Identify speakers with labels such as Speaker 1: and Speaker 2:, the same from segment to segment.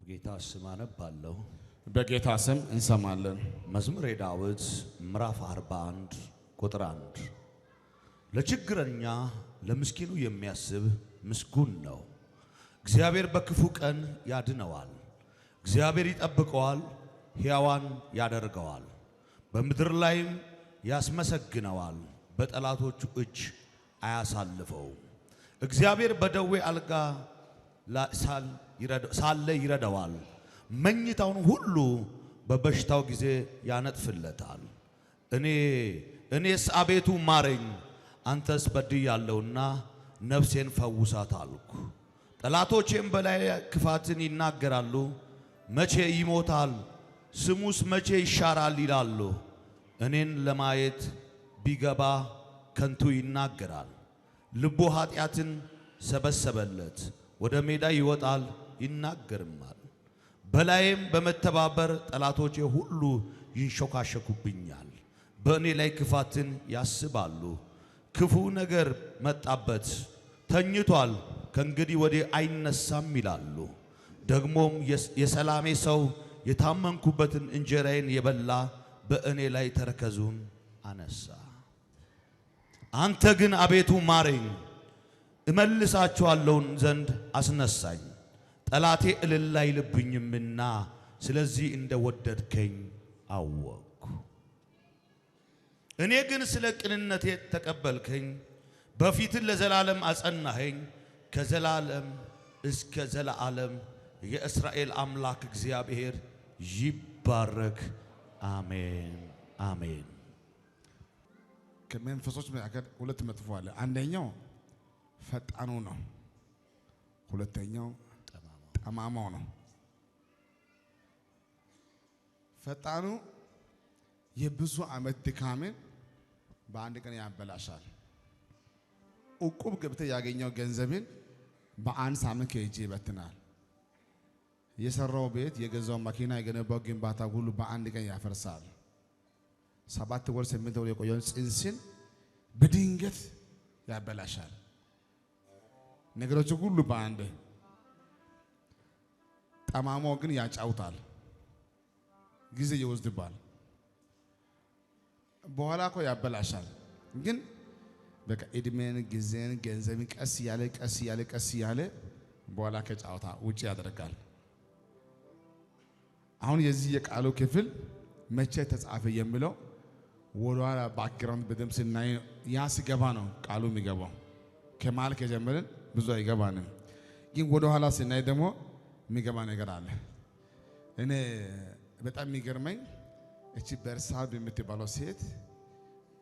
Speaker 1: በጌታ ስም አነባለሁ።
Speaker 2: በጌታ ስም እንሰማለን።
Speaker 1: መዝሙረ ዳዊት ምዕራፍ 41 ቁጥር 1 ለችግረኛ ለምስኪኑ የሚያስብ ምስጉን ነው። እግዚአብሔር በክፉ ቀን ያድነዋል። እግዚአብሔር ይጠብቀዋል፣ ሕያዋን ያደርገዋል፣ በምድር ላይም ያስመሰግነዋል፣ በጠላቶቹ እጅ አያሳልፈው። እግዚአብሔር በደዌ አልጋ ሳለ ይረዳዋል፣ መኝታውን ሁሉ በበሽታው ጊዜ ያነጥፍለታል። እኔስ አቤቱ ማረኝ፣ አንተስ በድያለሁና ነፍሴን ፈውሳት አልኩ። ጠላቶቼም በላይ ክፋትን ይናገራሉ። መቼ ይሞታል? ስሙስ መቼ ይሻራል ይላሉ። እኔን ለማየት ቢገባ ከንቱ ይናገራል። ልቡ ኃጢአትን ሰበሰበለት። ወደ ሜዳ ይወጣል ይናገርማል። በላይም በመተባበር ጠላቶቼ ሁሉ ይንሾካሸኩብኛል። በእኔ ላይ ክፋትን ያስባሉ። ክፉ ነገር መጣበት፣ ተኝቷል፣ ከእንግዲህ ወዲህ አይነሳም ይላሉ። ደግሞም የሰላሜ ሰው የታመንኩበትን እንጀራዬን የበላ በእኔ ላይ ተረከዙን አነሳ። አንተ ግን አቤቱ ማረኝ፣ እመልሳቸዋለሁ ዘንድ አስነሳኝ። ጠላቴ እልል አይልብኝምና ስለዚህ እንደወደድከኝ አወቅኩ። እኔ ግን ስለ ቅንነቴ ተቀበልከኝ፣ በፊትህ ለዘላለም አጸናኸኝ። ከዘላለም እስከ ዘላለም የእስራኤል አምላክ እግዚአብሔር ይባረክ። አሜን አሜን።
Speaker 2: ከመንፈሶች መካከል ሁለት መጥፎ አለ። አንደኛው ፈጣኑ ነው፣ ሁለተኛው ጠማማው ነው። ፈጣኑ የብዙ ዓመት ድካምን በአንድ ቀን ያበላሻል። እቁብ ገብተህ ያገኘው ገንዘብን በአንድ ሳምንት ከእጅ ይበትናል። የሰራው ቤት፣ የገዛው መኪና፣ የገነባው ግንባታ ሁሉ በአንድ ቀን ያፈርሳል። 7 ወር 8 ወር የቆየውን ጽንስን በድንገት ያበላሻል። ነገሮች ሁሉ በአንድ። ጠማማው ግን ያጫውታል፣ ጊዜ ይወስድባል፣ በኋላ እኮ ያበላሻል። ግን በቃ እድሜን፣ ጊዜን፣ ገንዘብን ቀስ ያለ በኋላ ከጫውታ ውጪ ያደርጋል። አሁን የዚህ የቃሉ ክፍል መቼ ተጻፈ የሚለው ወደኋላ ባክግራውንድ በደንብ ስናይ ያ ሲገባ ነው ቃሉ የሚገባው። ከማል ከጀመርን ብዙ አይገባንም፣ ግን ወደኋላ ስናይ ደግሞ የሚገባ ነገር አለ። እኔ በጣም የሚገርመኝ እቺ በርሳብ የምትባለው ሴት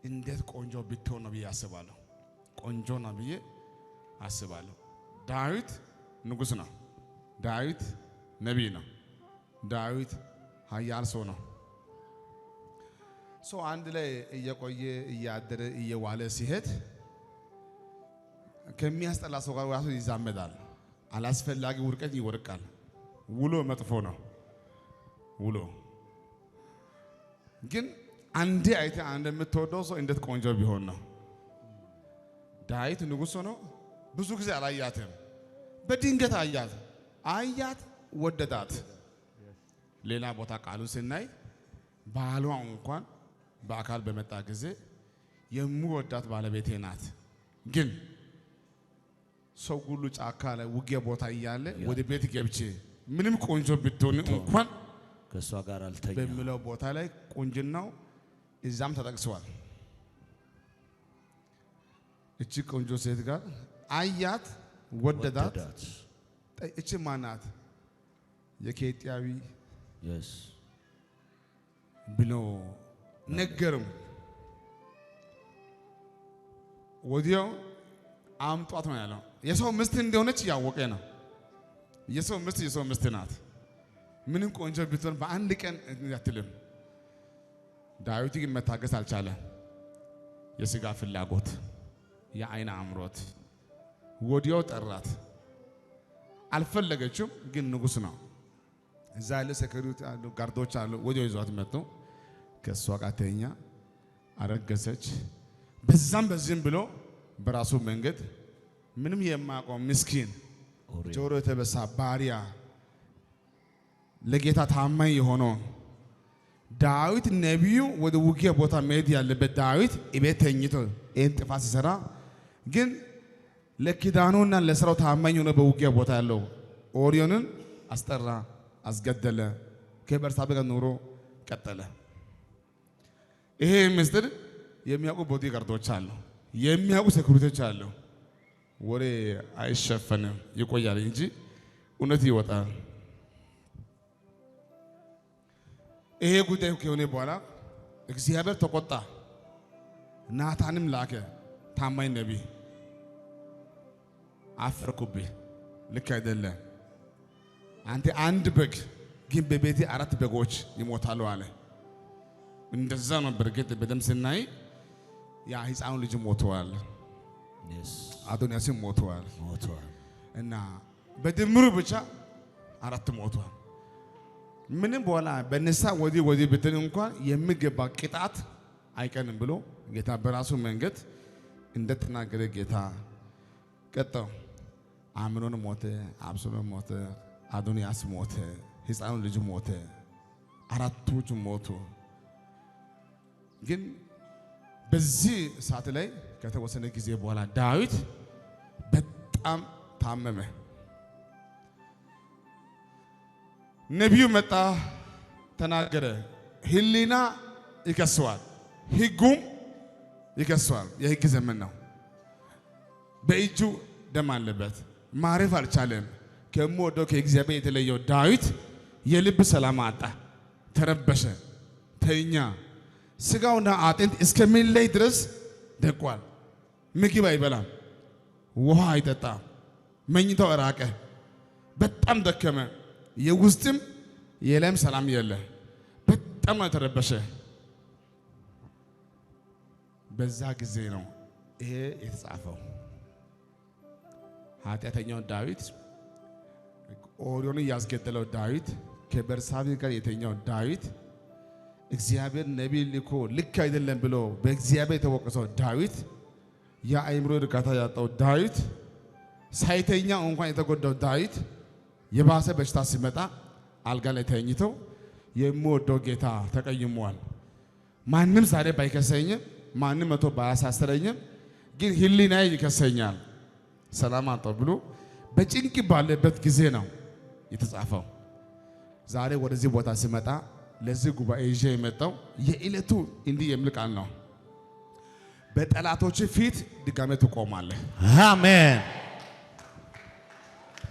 Speaker 2: እንዴት ቆንጆ ብትሆን ነው ብዬ አስባለሁ። ቆንጆ ነው ብዬ አስባለሁ። ዳዊት ንጉሥ ነው። ዳዊት ነቢይ ነው። ዳዊት ኃያል ሰው ነው። ሰው አንድ ላይ እየቆየ እያደረ እየዋለ ሲሄድ ከሚያስጠላ ሰው ጋር ራሱ ይዛመዳል። አላስፈላጊ ውድቀት ይወድቃል። ውሎ መጥፎ ነው። ውሎ ግን አንዴ አይተ አንድ የምትወደው ሰው እንዴት ቆንጆ ቢሆን ነው። ዳዊት ንጉሥ ነው። ብዙ ጊዜ አላያትም። በድንገት አያት፣ ወደዳት። ሌላ ቦታ ቃሉ ስናይ ባሏ እንኳን በአካል በመጣ ጊዜ የምወዳት ባለቤቴ ናት። ግን ሰው ሁሉ ጫካ ላይ ውጊያ ቦታ እያለ ወደ ቤት ገብቼ ምንም ቆንጆ ብትሆን እንኳን
Speaker 1: ከሷ ጋር አልተኛ
Speaker 2: በሚለው ቦታ ላይ ቁንጅናው እዛም ተጠቅሷል። እቺ ቆንጆ ሴት ጋር አያት፣ ወደዳት። እቺ ማናት? የኬጢያዊ ብሎ ነገርም። ወዲያው አምጧት ነው ያለው። የሰው ምስት እንደሆነች ያወቀ ነው። የሰው ምስት ናት። ምንም ቆንጆ ብትሆን በአንድ ቀን አትልም። ዳዊት ግን መታገስ አልቻለም። የሥጋ ፍላጎት፣ የዓይን አምሮት ወዲያው ጠራት። አልፈለገችም፣ ግን ንጉሥ ነው። እዛ ያለ ሴኩሪቲ አሉ፣ ጋርዶች አሉ። ወዲያው ይዟት መጡ። ከሷ ጋር ተኛ፣ አረገዘች። በዛም በዚህም ብሎ በራሱ መንገድ ምንም የማያውቀው ምስኪን ጆሮ የተበሳ ባሪያ ለጌታ ታማኝ የሆነው ዳዊት ነቢዩ ወደ ውጊያ ቦታ መሄድ ያለበት ዳዊት እቤት ተኝቶ ይህን ጥፋት ሲሰራ ግን ለኪዳኑና ለስራው ታማኝ ሆነ በውጊያ ቦታ ያለው ኦርዮንን አስጠራ፣ አስገደለ። ከበርሳቤ ጋር ኑሮ ቀጠለ። ይሄ ምስጢር የሚያውቁ ቦዲ ጋርዶች አሉ፣ የሚያውቁ ሴኩሪቲዎች አሉ። ወሬ አይሸፈንም ይቆያል እንጂ እውነት ይወጣል። ይሄ ጉዳይ ከሆነ በኋላ እግዚአብሔር ተቆጣ። ናታንም ላከ፣ ታማኝ ነቢይ። አፈርኩብህ፣ ልክ አይደለም። አንተ አንድ በግ ግን በቤቴ 4 በጎች ይሞታሉ አለ። እንደዛ ነው። በርግጥ በደም ስናይ ያ ሕፃኑ ልጅ ሞተዋል፣ አዶንያስም ሞተዋል እና በድምሩ ብቻ 4 ሞተዋል። ምንም በኋላ በነሳ ወዲህ ብትን እንኳን የሚገባ ቅጣት አይቀንም ብሎ ጌታ በራሱ መንገድ እንደተናገረ ጌታ ቀጣው። አምኖን ሞተ፣ አብሶሎም ሞተ፣ አዶንያስ ሞተ፣ ሕፃኑ ልጅ ሞተ፣ 4ቶቹ ሞቱ። ግን በዚህ ሰዓት ላይ ከተወሰነ ጊዜ በኋላ ዳዊት በጣም ታመመ። ነቢዩ መጣ፣ ተናገረ። ህሊና ይከሰዋል፣ ህጉም ይከሰዋል። የህግ ዘመን ነው። በእጁ ደም አለበት፣ ማረፍ አልቻለም። ከሞዶ ከእግዚአብሔር የተለየው ዳዊት የልብ ሰላም አጣ፣ ተረበሸ፣ ተኛ። ስጋውና አጥንት እስከሚለይ ድረስ ደቋል። ምግብ አይበላም፣ ውሃ አይጠጣም፣ መኝታው ራቀ፣ በጣም ደከመ። የውስጥም የላይም ሰላም የለ፣ በጣም ተረበሸ። በዛ ጊዜ ነው ይሄ የተጻፈው። ኃጢአተኛው ዳዊት፣ ኦርዮንን ያስገደለው ዳዊት፣ ከበርሳቤ ጋር የተኛው ዳዊት፣ እግዚአብሔር ነቢይ ልኮ ልክ አይደለም ብሎ በእግዚአብሔር የተወቀሰው ዳዊት፣ የአእምሮ እርጋታ ያጣው ዳዊት፣ ሳይተኛ እንኳን የተጎዳው ዳዊት፣ የባሰ በሽታ ሲመጣ አልጋ ላይ ተኝተው የምወደው ጌታ ተቀይሟል። ማንም ዛሬ ባይከሰኝም፣ ማንም መቶ ባያሳስረኝም፣ ግን ህሊናዬ ይከሰኛል፣ ሰላም አጣው ብሎ በጭንቅ ባለበት ጊዜ ነው የተጻፈው። ዛሬ ወደዚህ ቦታ ሲመጣ ለዚህ ጉባኤ ይዤ የመጣው የዕለቱ እንዲህ የሚል ቃል ነው። በጠላቶች ፊት ድጋሜ ትቆማለህ።
Speaker 1: አሜን።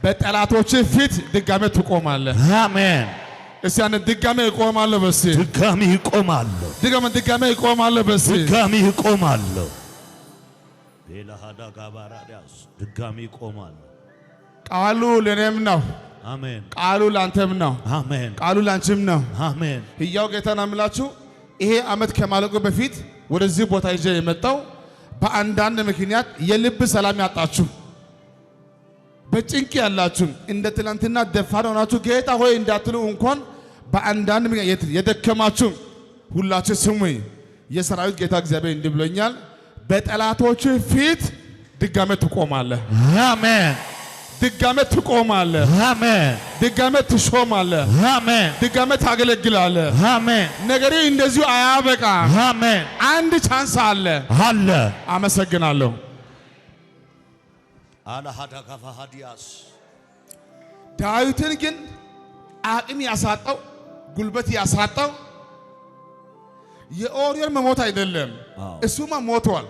Speaker 2: በጠላቶች ፊት ድጋሜ ትቆማለህ።
Speaker 1: አሜን።
Speaker 2: እስቲ አንተ ድጋሜ እቆማለሁ በሲ
Speaker 1: ድጋሜ እቆማለሁ።
Speaker 2: ድጋሜ እቆማለሁ በሲ
Speaker 1: ድጋሜ እቆማለሁ። ቤላሃዳ ጋባራዳስ ድጋሜ እቆማለሁ።
Speaker 2: ቃሉ ለኔም ነው።
Speaker 1: አሜን።
Speaker 2: ቃሉ ላንተም ነው።
Speaker 1: አሜን።
Speaker 2: ቃሉ ላንቺም ነው።
Speaker 1: አሜን።
Speaker 2: ሕያው ጌታን አምላችሁ ይሄ ዓመት ከማለቁ በፊት ወደዚህ ቦታ ይዤ የመጣው በአንዳንድ ምክንያት የልብ ሰላም ያጣችሁ፣ በጭንቅ ያላችሁ፣ እንደ ትላንትና ደፋር ሆናችሁ ጌታ ሆይ እንዳትሉ እንኳን በአንዳንድ ምክንያት የደከማችሁ ሁላችሁ ስሙኝ። የሰራዊት ጌታ እግዚአብሔር እንዲህ ብሎኛል፣ በጠላቶች ፊት ድጋሜ ትቆማለህ።
Speaker 1: አሜን።
Speaker 2: ድጋሜ ትቆማለህ።
Speaker 1: አሜን።
Speaker 2: ድጋሜ ትሾማለህ።
Speaker 1: አሜን።
Speaker 2: ድጋሜ ታገለግላለህ።
Speaker 1: አሜን።
Speaker 2: ነገሬ እንደዚሁ አያበቃ።
Speaker 1: አሜን።
Speaker 2: አንድ ቻንስ አለ። አመሰግናለሁ።
Speaker 1: አላሃዳ ጋፋሃዲያስ
Speaker 2: ዳዊትን ግን አቅም ያሳጣው፣ ጉልበት ያሳጣው የኦርዮን መሞት አይደለም። እሱማ ሞቷል።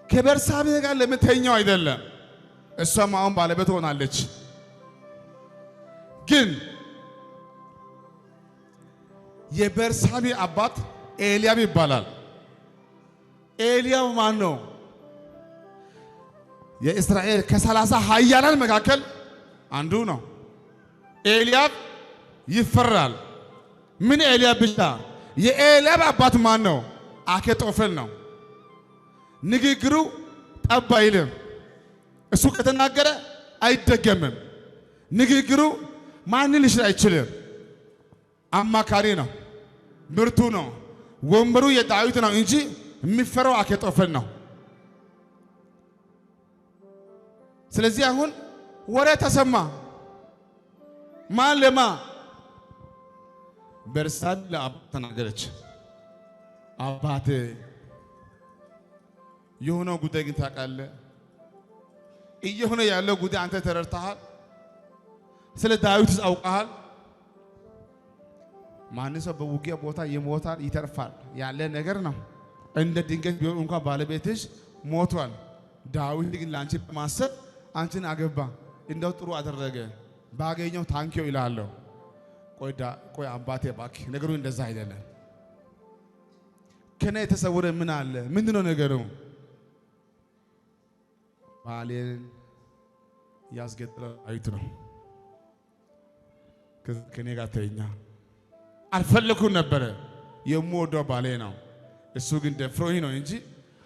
Speaker 2: ከበርሳቤ ጋር ለምተኛው አይደለም። እሷም አሁን ባለቤት ሆናለች። ግን የበርሳቤ አባት ኤልያብ ይባላል። ኤልያብ ማን ነው? የእስራኤል ከ30 ኃያላን መካከል አንዱ ነው። ኤልያብ ይፈራል። ምን ኤልያብ ብቻ? የኤልያብ አባት ማን ነው? አኬጦፌል ነው። ንግግሩ ጠብ አይልም። እሱ ከተናገረ አይደገምም። ንግግሩ ማንን ሊሽር አይችልም። አማካሪ ነው፣ ብርቱ ነው። ወንበሩ የዳዊት ነው እንጂ የሚፈራው አኬጦፌል ነው። ስለዚህ አሁን ወሬ ተሰማ። ማን ለማ በርሳቤ ለአባት ተናገረች። አባቴ የሆነው ጉዳይ ግን ታውቃለህ? እየሆነ ያለው ጉዳይ አንተ ተረድተሃል? ስለ ዳዊት አውቀሃል? ማን ሰው በውጊያ ቦታ ይሞታል ይተርፋል ያለ ነገር ነው። እንደ ድንገት ቢሆን እንኳን ባለቤትሽ ሞቷል። ዳዊት ግን ላንቺ በማሰብ አንቺን አገባ። እንደው ጥሩ አደረገ። ባገኘው ታንኪዮ ይላልው። ቆይ አባቴ እባክህ ነገሩ እንደዛ አይደለም። ከኔ የተሰወረ ምን አለ? ምንድነው ነገሩ? ባሌን ያስገደለው ዳዊት ነው። ከኔ ጋር ተኛ። አልፈለኩም ነበር። የምወደው ባሌ ነው። እሱ ግን ደፍሮኝ ነው እንጂ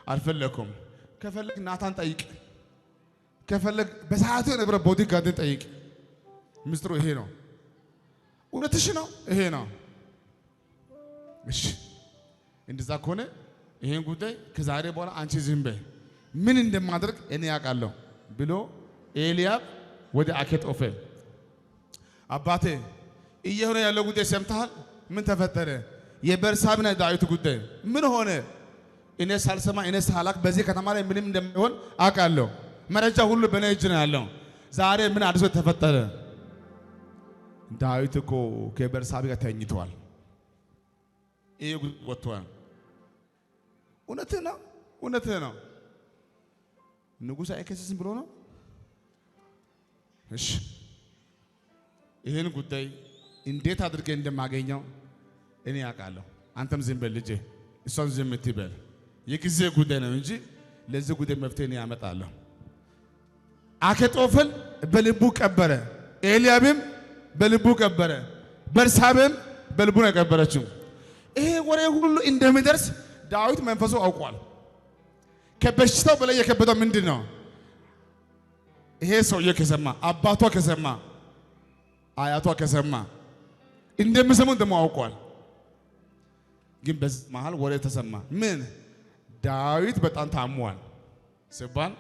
Speaker 2: አልፈለኩም። ከፈለግ ናታን ጠይቅ፣ ከፈለግ በሰዓቱ የነበረ ቦዲጋርድን ጠይቅ። ምስጢሩ ይሄ ነው። እውነትሽ ነው፣ ይሄ ነው። እሺ እንደዛ ከሆነ ይሄን ጉዳይ ከዛሬ በኋላ አንቺ ዝም በይ፣ ምን እንደማደርግ እኔ ያውቃለሁ ብሎ ኤልያብ ወደ አኬጦፌል አባቴ እየሆነ ያለው ጉዳይ ሰምተሃል? ምን ተፈጠረ? የበርሳቤና ዳዊት ጉዳይ ምን ሆነ? እኔ ሳልሰማ እኔ ሳላክ በዚህ ከተማ ላይ ምንም እንደማይሆን አውቃለሁ። መረጃ ሁሉ በእኔ እጅ ነው ያለው። ዛሬ ምን አዲስ ተፈጠረ? ዳዊት እኮ ከበርሳቤ ጋር ተኝቷል። ይሄ ወጥቷል። እውነትህ ነው፣ እውነትህ ነው። ንጉሥ አይከስስም ብሎ ነው። እሺ ይሄን ጉዳይ እንዴት አድርገ እንደማገኘው እኔ ያውቃለሁ። አንተም ዝም በል ልጄ፣ እሷም ዝም ትበል። የጊዜ ጉዳይ ነው እንጂ ለዚህ ጉዳይ መፍትሄ ነው ያመጣለሁ። አኬጦፌል በልቡ ቀበረ፣ ኤልያብም በልቡ ቀበረ፣ በርሳቤም በልቡ ነው የቀበረችው። ይሄ ወሬ ሁሉ እንደሚደርስ ዳዊት መንፈሱ አውቋል። ከበሽታው በላይ የከበደው ምንድን ነው? ይሄ ሰውዬ ከሰማ፣ አባቷ ከሰማ፣ አያቷ ከሰማ እንደሚሰሙ ደግሞ አውቋል። ግን በዚህ መሃል ወሬ ተሰማ። ምን? ዳዊት በጣም ታሟል ሲባል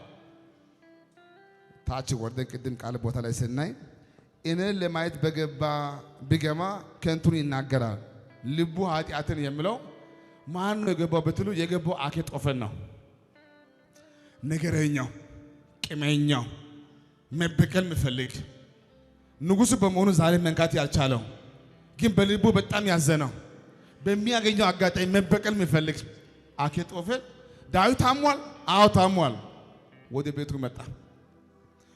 Speaker 2: ታች ወርደን ቅድም ቃል ቦታ ላይ ስናይ እኔን ለማየት ቢገባ ከንቱን ይናገራል፣ ልቡ ኃጢአትን የሚለው ማን ነው የገባው ብትሉ የገባው አኬጦፌል ነው። ነገረኛው፣ ቂመኛው፣ መበቀል የሚፈልግ ንጉሥ በመሆኑ ዛሬ መንካት ያልቻለው ግን በልቡ በጣም ያዘነው በሚያገኘው አጋጣሚ መበቀል የሚፈልግ አኬጦፌል ዳዊት ታሟል። አዎ ታሟል። ወደ ቤቱ መጣ።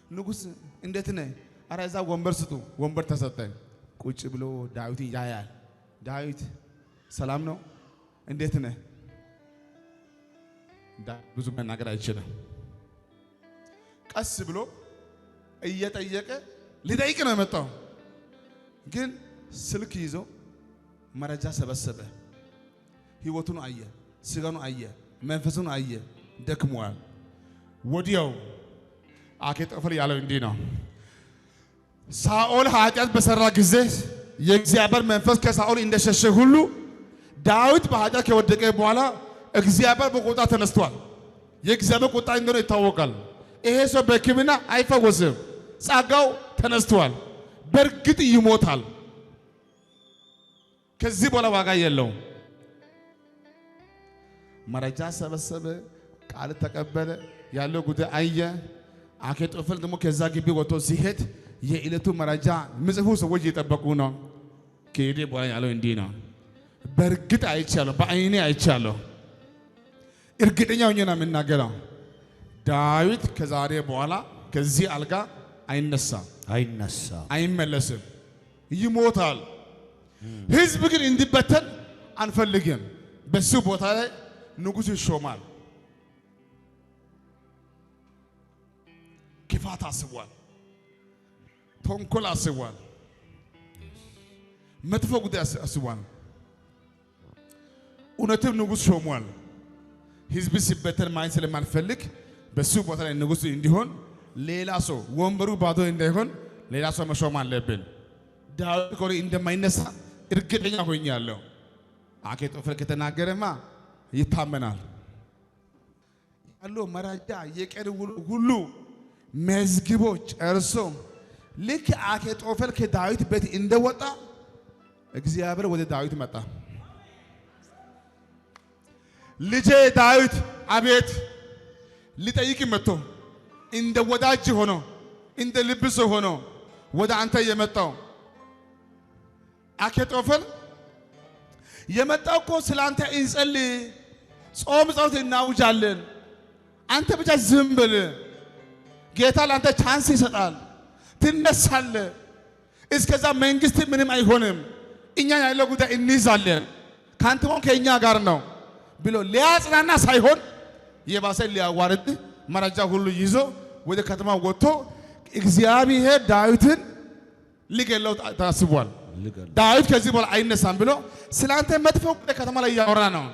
Speaker 2: ንጉሥ እንዴት ነህ? ኧረ እዛ ወንበር ስጡ። ወንበር ተሰጠኝ። ቁጭ ብሎ ዳዊት ያያል። ዳዊት ሰላም ነው? እንዴት ነህ? ብዙ መናገር አይችልም። ቀስ ብሎ እየጠየቀ ሊጠይቅ ነው የመጣው። ግን ስልክ ይዞ መረጃ ሰበሰበ። ህይወቱን አየ፣ ስጋኑ አየ፣ መንፈሱን አየ። ደክሟል። ወዲያው አኬጦፌል ያለው እንዲህ ነው። ሳኦል ኃጢአት በሰራ ጊዜ የእግዚአብሔር መንፈስ ከሳኦል እንደሸሸ ሁሉ ዳዊት በኃጢአት ከወደቀ በኋላ እግዚአብሔር በቁጣ ተነስቷል። የእግዚአብሔር ቁጣ እንደሆነ ይታወቃል። ይሄ ሰው በሕክምና አይፈወስም። ጸጋው ተነስቷል። በእርግጥ ይሞታል። ከዚህ በኋላ ዋጋ የለውም። መረጃ ሰበሰበ፣ ቃል ተቀበለ፣ ያለው ጉዳይ አየ። አኬጦፌል ደግሞ ከዛ ግቢ ወጥቶ ሲሄድ የዕለቱ መረጃ ምጽፉ ሰዎች እየጠበቁ ነው። ከሄደ በኋላ ያለው እንዲህ ነው። በእርግጥ አይቻለሁ፣ በአይኔ አይቻለሁ። እርግጠኛ ሆኜ ነው የምናገረው። ዳዊት ከዛሬ በኋላ ከዚህ አልጋ አይነሳም፣ አይመለስም፣ ይሞታል። ህዝብ ግን እንዲበተን አንፈልግም። በሱ ቦታ ላይ ንጉሥ ይሾማል። ክፋት አስቧል፣ ተንኮል አስቧል፣ መጥፎ ጉዳይ አስቧል። እውነትም ንጉሥ ሾሟል። ህዝብ ሲበተን ማየት ስለማንፈልግ በሱ ቦታ ላይ ንጉሥ እንዲሆን ሌላ ሰው ወንበሩ ባዶ እንዳይሆን ሌላ ሰው መሾም አለብን። ዳዊት ኮሪ እንደማይነሳ እርግጠኛ ሆኛለሁ። አኬጦፌል ከተናገረማ ይታመናል። ያለው መረጃ የቀን ሁሉ መዝግቦ ጨርሶ ልክ አኬጦፌል ከዳዊት ቤት እንደወጣ እግዚአብሔር ወደ ዳዊት መጣ። ልጄ ዳዊት አቤት ሊጠይቅ መጥቶ እንደ ወዳጅ ሆኖ እንደ ልብ ሰው ሆኖ ወደ አንተ የመጣው አኬጦፌል የመጣው እኮ ስላንተ እንጸልይ፣ ጾም ጸሎት እናውጃለን፣ አንተ ብቻ ዝም በል፣ ጌታ ላንተ ቻንስ ይሰጣል፣ ትነሳለህ፣ እስከዛ መንግስት ምንም አይሆንም፣ እኛ ያለው ጉዳይ እንይዛለን፣ ካንተ ሆን ከኛ ጋር ነው ብሎ ሊያጽናና ሳይሆን የባሰ ሊያዋርድ መረጃ ሁሉ ይዞ ወደ ከተማ ወጥቶ እግዚአብሔር ዳዊትን ሊገለው ታስቧል። ዳዊት ከዚህ በኋላ አይነሳም ብሎ ስላንተ መጥፎ ከተማ ላይ ያወራ ነው።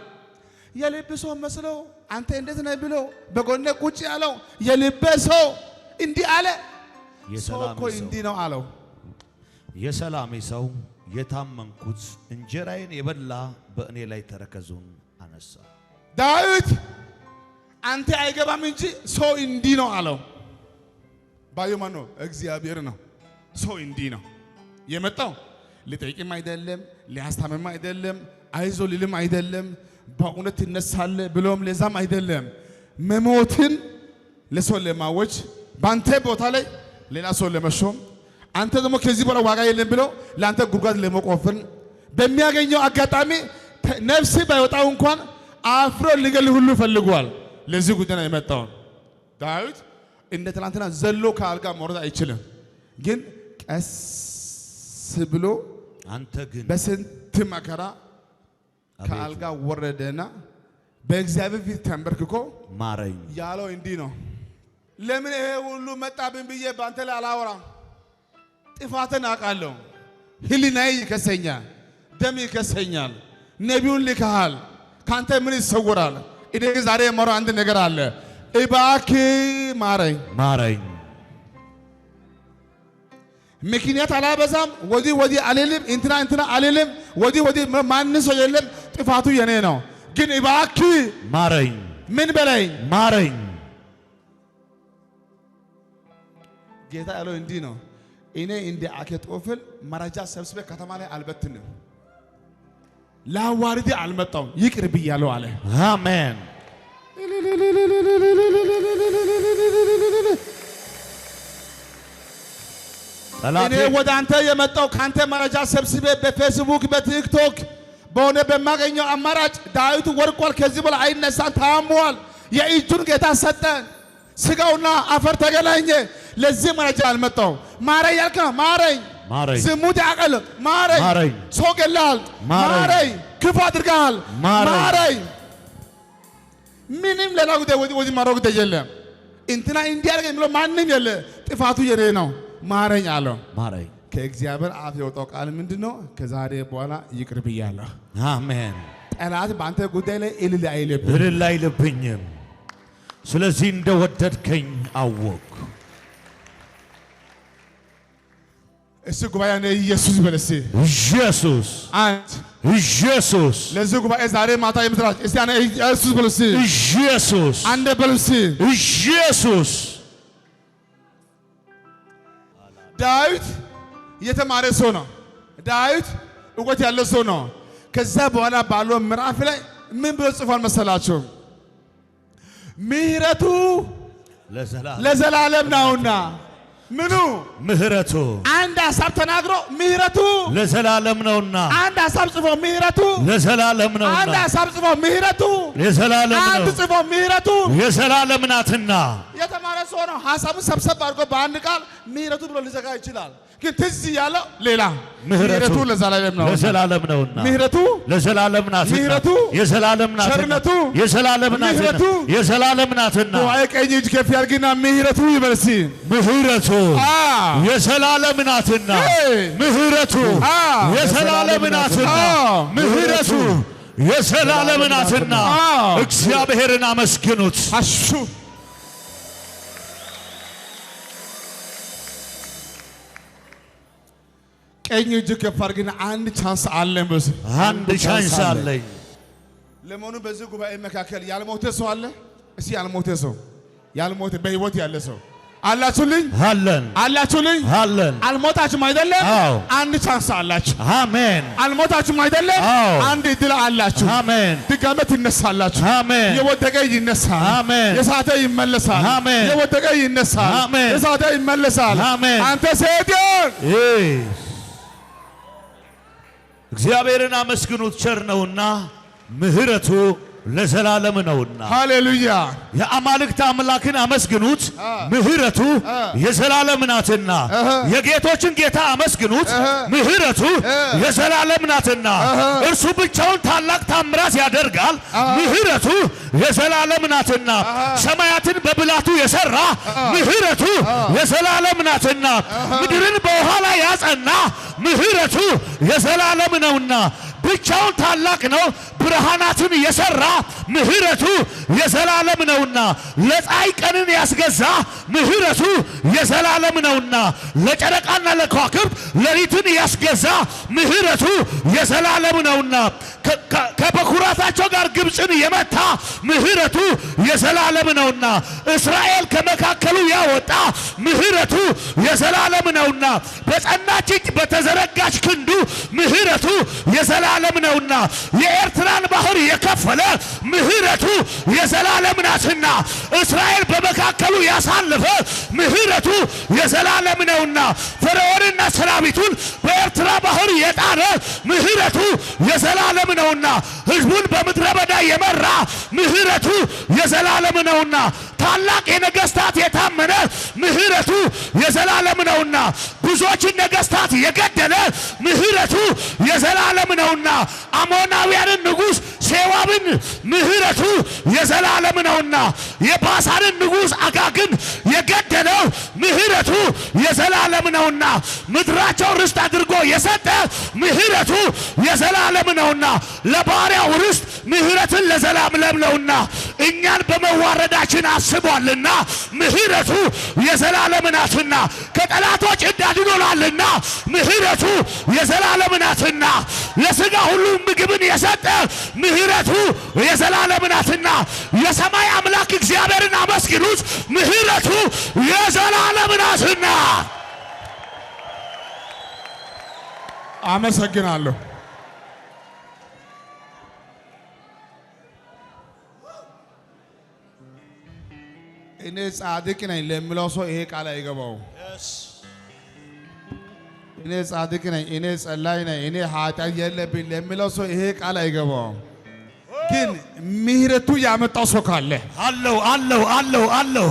Speaker 2: የልብ ሰው መስለው አንተ እንዴት ነህ ብሎ በጎነ ቁጭ ያለው የልብ ሰው እንዲህ አለ። ሰው እኮ እንዲህ ነው አለው።
Speaker 1: የሰላሜ ሰው የታመንኩት እንጀራዬን የበላ በእኔ ላይ ተረከዙን አነሳ።
Speaker 2: ዳዊት አንተ አይገባም እንጂ ሰው እንዲህ ነው አለው። ባዩ ማን ነው? እግዚአብሔር ነው። ሰው እንዲህ ነው የመጣው። ሊጠይቅም አይደለም፣ ሊያስታምም አይደለም፣ አይዞ ሊልም አይደለም፣ በእውነት ትነሳለህ ብሎም ለዛም አይደለም። መሞትን ለሰው ለማወጅ ባንተ ቦታ ላይ ሌላ ሰው ለመሾም አንተ ደግሞ ከዚህ በኋላ ዋጋ የለም ብሎ ለአንተ ጉድጓድ ለመቆፈር በሚያገኘው አጋጣሚ ነፍስ ባይወጣው እንኳን አፍሮ ሊገል ሁሉ ፈልጓል። ለዚህ ጉዳይ ነው የመጣው። ዳዊት እንደ ትናንትና ዘሎ ከአልጋ መውረድ አይችልም፣ ግን ቀስ ብሎ
Speaker 1: አንተ ግን
Speaker 2: በስንት መከራ ከአልጋ ወረደና በእግዚአብሔር ፊት ተንበርክኮ
Speaker 1: ማረኝ
Speaker 2: ያለው እንዲህ ነው። ለምን ይሄ ሁሉ መጣብኝ ብዬ ባንተ ላይ አላወራም? ጥፋትን አውቃለሁ፣ ህሊናዬ ይከሰኛል፣ ደም ይከሰኛል። ነቢዩን ልከሃል፣ ካንተ ምን ይሰወራል? እኔ ዛሬ የማወራው አንድ ነገር አለ። እባክህ ማረኝ ማረኝ። ምክንያት አላበዛም፣ ወዲህ አልልም፣ እንትና አልልም፣ ወዲህ ማንም ሰው የለም፣ ጥፋቱ የኔ ነው። ግን እባክህ
Speaker 1: ማረኝ።
Speaker 2: ምን በለኝ?
Speaker 1: ማረኝ።
Speaker 2: ጌታ ያለው እንዲህ ነው። እኔ እንደ አኬጦፌል መረጃ ሰብስቤ ከተማ ላይ አልበትንም፣ ላዋርድ አልመጣሁም፣ ይቅር ብያለሁ አለ።
Speaker 1: አሜን።
Speaker 2: እኔ ወደ አንተ የመጣው ካንተ መረጃ ሰብስቤ በፌስቡክ በቲክቶክ በሆነ በማገኘው አማራጭ ዳዊት ወርቋል፣ ከዚህ በኋላ አይነሳም፣ ታሟል፣ የእጁን ጌታ ሰጠን፣ ስጋውና አፈር ተገናኘ። ለዚህ መረጃ አልመጣው። ማረኝ ያልከ ማረኝ፣ ዝሙት ያቀል ማረኝ፣ ሰው ገላል ማረኝ፣ ክፉ አድርጋል ማረኝ። ምንም ሌላ ጉዳይ ወዲህ ማረው ጉዳይ የለም። እንትና እንዲያርገኝ ብሎ ማንም የለ፣ ጥፋቱ የኔ ነው፣ ማረኝ አለው።
Speaker 1: ማረኝ።
Speaker 2: ከእግዚአብሔር አፍ የወጣው ቃል ምንድነው? ከዛሬ በኋላ ይቅር ብያለሁ።
Speaker 1: አሜን።
Speaker 2: ጠላት በአንተ ጉዳይ ላይ እልል
Speaker 1: አይልብኝም። ስለዚህ እንደወደድከኝ አወቅ።
Speaker 2: እሱ ጉባኤ ነው ኢየሱስ በለሲ
Speaker 1: ኢየሱስ
Speaker 2: አንድ
Speaker 1: ኢየሱስ
Speaker 2: ለዚህ ጉባኤ ዛሬ ማታ የምትራጭ እስቲ አነ ኢየሱስ በለሲ
Speaker 1: ኢየሱስ
Speaker 2: አንደ በለሲ
Speaker 1: ኢየሱስ።
Speaker 2: ዳዊት የተማረ ሰው ነው። ዳዊት እውቀት ያለው ሰው ነው። ከዛ በኋላ ባለው ምዕራፍ ላይ ምን ብሎ ጽፏል መሰላችሁ? ምህረቱ ለዘላለም ነውና። ምኑ ምህረቱ? አንድ ሐሳብ ተናግሮ ምህረቱ ለዘላለም ነውና። አንድ ሐሳብ ጽፎ ምህረቱ ለዘላለም ነውና። አንድ ሐሳብ ጽፎ ምህረቱ ለዘላለም ነው። አንድ ጽፎ ምህረቱ የዘላለም ናትና። የተማረ ሰው ነው። ሐሳቡን ሰብሰብ አድርጎ በአንድ ቃል ምህረቱ ብሎ ሊዘጋ ይችላል። ግን ትዝ ያለው ሌላ ምህረቱ ለዘላለም ነውና። ለዘላለም ነውና። ምህረቱ ለዘላለም ናትና። ምህረቱ የዘላለም ናትና። ቸርነቱ የዘላለም ናትና። የዘላለም ናትና። ወይ ቀኝ እጅ ከፍ ያርግና ምህረቱ ይበልሲ ምህረቱ የዘላለም ናትና። ምህረቱ የዘላለም ናትና። ምህረቱ የዘላለም ናትና። እግዚአብሔርን አመስግኑት። አሹ ቀኝ እጅ ከፍ አድርግና አንድ ቻንስ አለኝ። በስ
Speaker 1: አንድ ቻንስ አለኝ።
Speaker 2: ለመሆኑ በዚህ ጉባኤ መካከል ያልሞተ ሰው አለ? እስቲ ያልሞተ ሰው፣ ያልሞተ በህይወት ያለ ሰው አላችሁልኝ
Speaker 1: አለን
Speaker 2: አላችሁልኝ
Speaker 1: አለን
Speaker 2: አልሞታችሁም አይደለም
Speaker 1: አዎ
Speaker 2: አንድ ቻንስ አላችሁ
Speaker 1: አሜን
Speaker 2: አልሞታችሁም አይደለም
Speaker 1: አዎ
Speaker 2: አንድ እድል አላችሁ
Speaker 1: አሜን
Speaker 2: ድጋሜ ትነሳላችሁ
Speaker 1: አሜን
Speaker 2: የወደቀ ይነሳል
Speaker 1: አሜን
Speaker 2: የሳተ ይመለሳል
Speaker 1: አሜን
Speaker 2: የወደቀ ይነሳል
Speaker 1: አሜን
Speaker 2: የሳተ ይመለሳል
Speaker 1: አሜን
Speaker 2: አንተ ሰይጣን
Speaker 1: እግዚአብሔርን አመስግኑት ቸር ነውና ምህረቱ ለዘላለም ነውና ሃሌሉያ የአማልክት አምላክን አመስግኑት ምህረቱ የዘላለም ናትና የጌቶችን ጌታ አመስግኑት ምህረቱ የዘላለም ናትና እርሱ ብቻውን ታላቅ ታምራት ያደርጋል ምህረቱ የዘላለም ናትና ሰማያትን በብላቱ የሰራ ምህረቱ የዘላለም ናትና ምድርን በውሃ ላይ ያጸና ምህረቱ የዘላለም ነውና ብቻውን ታላቅ ነው ብርሃናትን የሰራ ምህረቱ የዘላለም ነውና ለፀሐይ ቀንን ያስገዛ ምህረቱ የዘላለም ነውና ለጨረቃና ለከዋክብት ሌሊትን ያስገዛ ምህረቱ የዘላለም ነውና ከበኩራታቸው ጋር ግብፅን የመታ ምህረቱ የዘላለም ነውና እስራኤል ከመካከሉ ያወጣ ምህረቱ የዘላለም ነውና በጸናች እጅ በተዘረጋች ክንዱ ምህረቱ የዘላለም ነውና የኤርትራን ባህር የከፈለ ምህረቱ የዘላለም ናትና እስራኤል በመካከሉ ያሳለፈ ምህረቱ የዘላለም ነውና ፈርዖንና ሰራዊቱን በኤርትራ ባህር የጣለ ምህረቱ የዘላለም ነውና ሕዝቡን በምድረ በዳ የመራ ምህረቱ የዘላለም ነውና ታላቅ የነገስታት የታመነ ምህረቱ የዘላለም ነውና ብዙዎችን ነገስታት የገደለ ምህረቱ የዘላለም ነውና አሞናውያንን ንጉስ ሴዋብን ምህረቱ የዘላለም ነውና የባሳንን ንጉስ አጋግን የገደለው ምህረቱ የዘላለም ነውና ምድራቸው ርስት አድርጎ የሰጠ ምህረቱ የዘላለም ነውና ለባሪያው ርስት ምህረትን ለዘላለም ነውና እኛን በመዋረዳችን አስቧልና ምህረቱ የዘላለም ናትና ከጠላቶች እንዳድኖናልና ምህረቱ የዘላለም ናትና ለሥጋ ሁሉ ምግብን የሰጠ ምህረቱ የዘላለም ናትና የሰማይ አምላክ እግዚአብሔርን አመስግኑት ምህረቱ የዘላለም ናትና
Speaker 2: አመሰግናለሁ እኔ ጻድቅ ነኝ ለሚለው ሰው ይሄ ቃል አይገባው እኔ ጻድቅ ነኝ እኔ ጸላይ ነኝ እኔ ኃጢአት የለብኝ ለሚለው ሰው ይሄ ቃል አይገባው ግን ምህረቱ ያመጣው ሰው ካለ አለው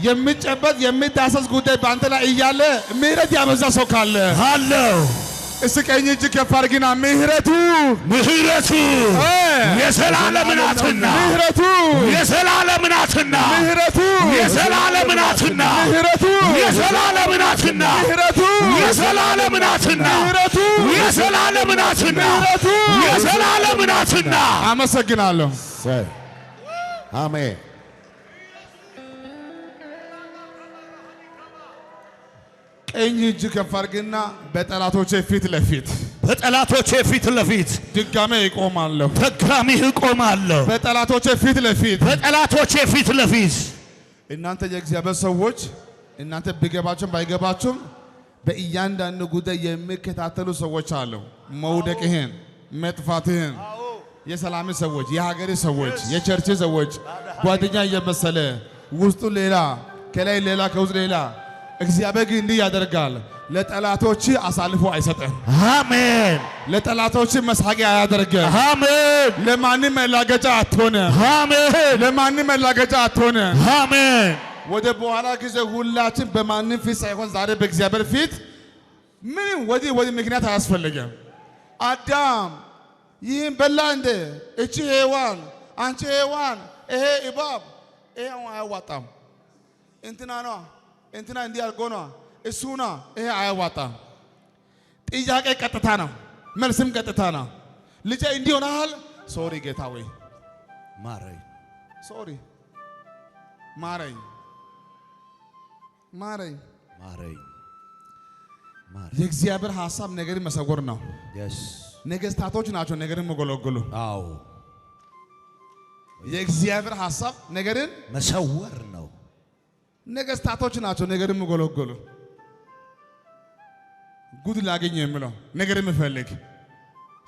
Speaker 2: የሚጨበጥ የሚዳሰስ ጉዳይ በአንተ ላይ እያለ ምህረት ያበዛ ሰው ካለ አለው እስቀኝ እጅ ከፍ አድርግና ምህረቱ የዘላለም ናትና ምህረቱ የዘላለም ናትና ምህረቱ የዘላለም ናትና ምህረቱ የዘላለም ናትና ምህረቱ የዘላለም ናትና ምህረቱ የዘላለም ናትና ምህረቱ የዘላለም ናትና አመሰግናለሁ አሜን ቀኝ እጅ ከፍ አድርግና በጠላቶቼ ፊት ለፊት ድጋሜ እቆማለሁ በጠላቶቼ ፊት ለፊት እናንተ የእግዚአብሔር ሰዎች እናንተ ቢገባችሁም ባይገባችሁም በእያንዳንዱ ጉዳይ የሚከታተሉ ሰዎች አሉ መውደቅህን መጥፋትህን የሰላም ሰዎች የሀገር ሰዎች የቸርች ሰዎች ጓደኛ እየመሰለ ውስጡ ሌላ ከላይ ሌላ ከውስጥ ሌላ እግዚአብሔር ግን እንዲህ ያደርጋል ለጠላቶች አሳልፎ አይሰጥም አሜን ለጠላቶች መሳቂያ አያደርግም አሜን ለማንም መላገጫ አትሆንም አሜን ለማንም መላገጫ አትሆንም አሜን ወደ በኋላ ጊዜ ሁላችን በማንም ፊት ሳይሆን ዛሬ በእግዚአብሔር ፊት ምን ወዲህ ምክንያት አያስፈልግም አዳም ይህን በላ እንደ እቺ ሔዋን አንቺ ሔዋን ይሄ እባብ ይሄው አያዋጣም እንትና እንዲህ አድርጎ ነው እሱና ይሄ አያዋጣም ጥያቄ ቀጥታ ነው መልስም ቀጥታ ነው ልጄ እንዲህ ሆነሃል ሶሪ ጌታ ወይ ማረኝ የእግዚአብሔር ሐሳብ ነገርን መሰወር ነው ነገስታቶች ናቸው ነገርን መጎለጎሉ አዎ የእግዚአብሔር ሐሳብ ነገርን መሰወር ነው ነገስታቶች ናቸው ነገርም ጎለጎሉ ጉድ ላገኝ የሚለው ነገር የምፈልግ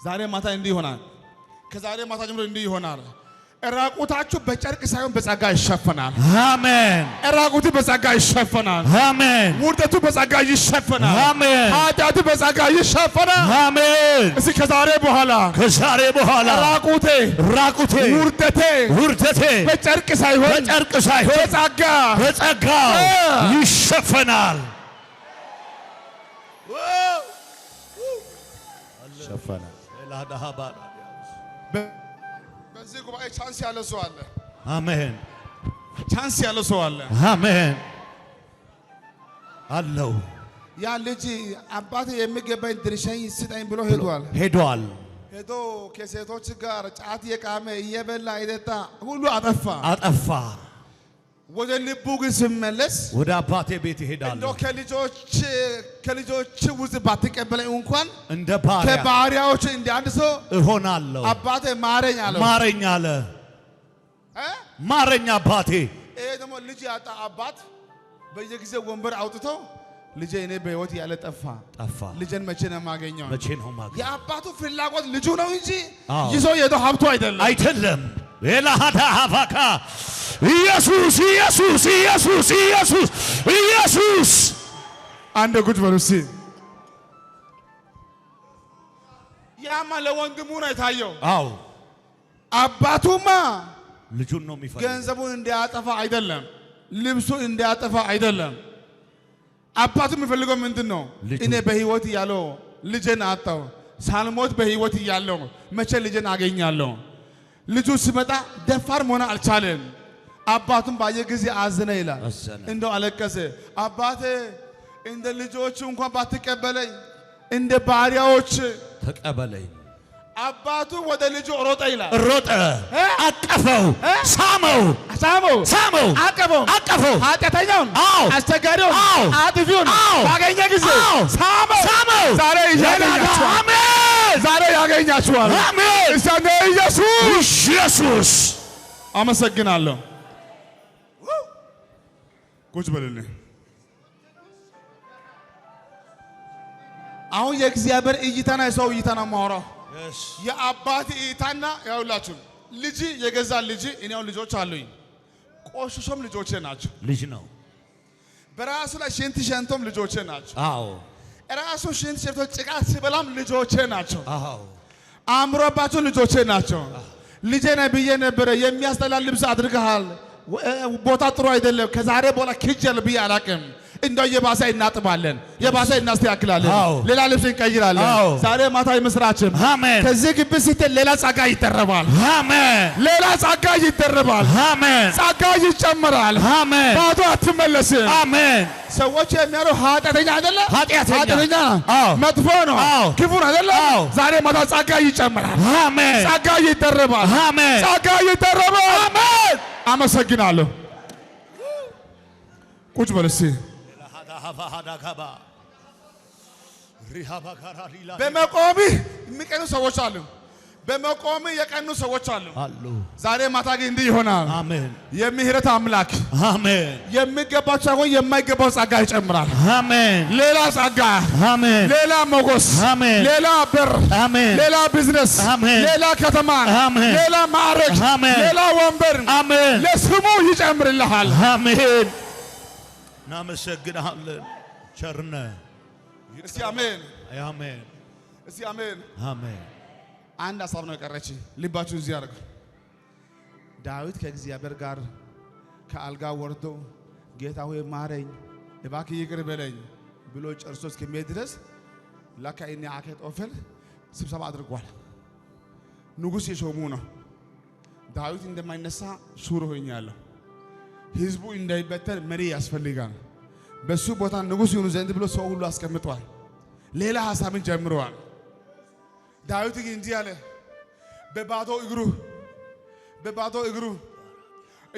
Speaker 2: ዛሬ ማታ እንዲህ ይሆናል ከዛሬ ማታ ጀምሮ እንዲህ ይሆናል ራቁታችሁ በጨርቅ ሳይሆን በጸጋ ይሸፈናል
Speaker 1: አሜን
Speaker 2: ራቁቱ በጸጋ ይሸፈናል
Speaker 1: አሜን
Speaker 2: ውርደቱ በጸጋ ይሸፈናል
Speaker 1: አሜን
Speaker 2: ኃጢአቱ በጸጋ ይሸፈናል
Speaker 1: አሜን
Speaker 2: እስኪ ከዛሬ በኋላ ራቁቴ ውርደቴ በጨርቅ ሳይሆን በጸጋ
Speaker 1: ይሸፈናል
Speaker 2: ይሸፈናል በዚህ ጉባኤ ቻንስ ያለው ሰው አለ
Speaker 1: አሜን
Speaker 2: ቻንስ ያለው ሰው አለ
Speaker 1: አሜን አለው
Speaker 2: ያ ልጅ አባቴ የሚገባኝ ድርሻዬን ስጠኝ ብሎ ሄዷል ሄዶ ከሴቶች ጋር ጫት የቃመ እየበላ እየጠጣ ሁሉ አጠፋ ወደ ልቡ ግን ሲመለስ
Speaker 1: ወደ አባቴ ቤት ይሄዳል
Speaker 2: እንደው ከልጆች ውስጥ ባትቀበለኝ እንኳን
Speaker 1: እንደ ባሪያ
Speaker 2: ከባሪያዎች እንደ አንድ ሰው
Speaker 1: እሆናለሁ
Speaker 2: አባቴ ማረኝ
Speaker 1: አለ ማረኝ አባቴ
Speaker 2: ይሄ ደግሞ ልጅ ያጣ አባት በየጊዜው ወንበር አውጥቶ ልጄ እኔ በህይወት ያለ ጠፋ ልጄን መቼ ነው የማገኘው የአባቱ ፍላጎት ልጁ ነው እንጂ ይዞ የሄደው ሀብቱ አይደለም
Speaker 1: ኤላሃዳ ሀፋካ ኢየሱስ
Speaker 2: አንድ ጉድ በሉሲ ያማ ለወንድሙ ነው የታየው
Speaker 1: አዎ
Speaker 2: አባቱማ
Speaker 1: ልጁን ነው የሚፈልገው
Speaker 2: ገንዘቡን እንዲያጠፋ አይደለም ልብሱን እንዲያጠፋ አይደለም አባቱ የሚፈልገው ምንድነው እኔ በህይወት ያለው ልጄን አጣው ሳልሞት በህይወት ያለው መቼ ልጄን አገኛለሁ ልጁ ሲመጣ ደፋር መሆን አልቻለም አባቱም ባየ ጊዜ አዘነ ይላል እንደው አለቀሰ አባቴ እንደ ልጆቹ እንኳን ባትቀበለኝ እንደ ባሪያዎች ተቀበለኝ አባቱ ወደ ልጁ ሮጠ ይላል
Speaker 1: ሮጠ አቀፈው ሳመው አቀፈው
Speaker 2: ኃጢአተኛውን አስቸጋሪውን አጥፊውን ባገኘ ጊዜ ሳመው ዛሬ ያገኛችኋል
Speaker 1: አሜን
Speaker 2: እስቲ ኢየሱስ አመሰግናለሁ ቁጭ በልልኝ አሁን የእግዚአብሔር እይታና የሰው እይታና ማውራው የአባት እይታና ያውላችሁ ልጅ የገዛ ልጅ እኔው ልጆች አሉኝ ቆሽሾም ልጆቼ ናቸው
Speaker 1: ልጅ ነው
Speaker 2: በራሱ ላይ ሽንት ሸንቶም ልጆቼ ናቸው
Speaker 1: አዎ
Speaker 2: ራሱ ሽንት ሸንቶ ጭቃ ሲበላም ልጆቼ ናቸው
Speaker 1: አዎ
Speaker 2: አምሮባቸው ልጆቼ ናቸው ልጄ ነህ ብዬ ነበር የሚያስጠላ ልብስ አድርገሃል ቦታ ጥሩ አይደለም ከዛሬ በኋላ ክጀል ብዬ አላቅም እንደው የባሰ እናጥባለን የባሰ እናስተካክላለን ሌላ ልብስ እንቀይራለን ዛሬ ማታ ይመስራችም
Speaker 1: አሜን
Speaker 2: ከዚህ ግቢ ስትል ሌላ ጸጋ ይደረባል
Speaker 1: አሜን
Speaker 2: ሌላ ጸጋ ይደረባል
Speaker 1: አሜን
Speaker 2: ጸጋ ይጨመራል
Speaker 1: አሜን
Speaker 2: ባዶ አትመለስም
Speaker 1: አሜን
Speaker 2: ሰዎች የሚያሉ ኃጢአተኛ አይደለ
Speaker 1: ኃጢአተኛ
Speaker 2: መጥፎ ነው ክፉ አይደለ ዛሬ ማታ ጸጋ ይጨመራል
Speaker 1: አሜን
Speaker 2: ጸጋ ይደረባል
Speaker 1: አሜን
Speaker 2: ጸጋ ይደረባል አሜን አመሰግናለሁ ቁጭ በል እስቲ በመቆም የሚቀኑ ሰዎች አሉ በመቆም የቀኑ ሰዎች አሉ ዛሬ ማታ ግን እንዲህ ይሆናል
Speaker 1: አሜን
Speaker 2: የምህረት አምላክ
Speaker 1: አሜን
Speaker 2: የሚገባው ሳይሆን የማይገባው ጸጋ ይጨምራል
Speaker 1: አሜን
Speaker 2: ሌላ ጸጋ
Speaker 1: አሜን
Speaker 2: ሌላ ሞገስ
Speaker 1: አሜን
Speaker 2: ሌላ በር
Speaker 1: አሜን
Speaker 2: ሌላ ቢዝነስ
Speaker 1: አሜን
Speaker 2: ሌላ ከተማ
Speaker 1: አሜን
Speaker 2: ሌላ ማዕረግ
Speaker 1: አሜን
Speaker 2: ሌላ ወንበር
Speaker 1: አሜን
Speaker 2: ለስሙ ይጨምርልሃል
Speaker 1: አሜን እናመሰግናለን ቸርነ
Speaker 2: እስቲ አሜን
Speaker 1: አሜን
Speaker 2: እስቲ አሜን
Speaker 1: አሜን
Speaker 2: አንድ ሐሳብ ነው የቀረች ልባችሁ እዚህ አድርጉ ዳዊት ከእግዚአብሔር ጋር ከአልጋ ወርዶ ጌታ ሆይ ማረኝ እባክህ ይቅር በለኝ ብሎ ጨርሶ እስከሚሄድ ድረስ ለካ እነ አኪጦፌል ስብሰባ አድርጓል ንጉሥ የሾሙ ነው ዳዊት እንደማይነሳ ሹር ሆኛለሁ ህዝቡ እንዳይበተን መሪ ያስፈልጋል በሱ ቦታ ንጉሥ ይሁን ዘንድ ብሎ ሰው ሁሉ አስቀምጧል ሌላ ሐሳብን ጀምረዋል ዳዊት ግን እንዲህ አለ በባዶ እግሩ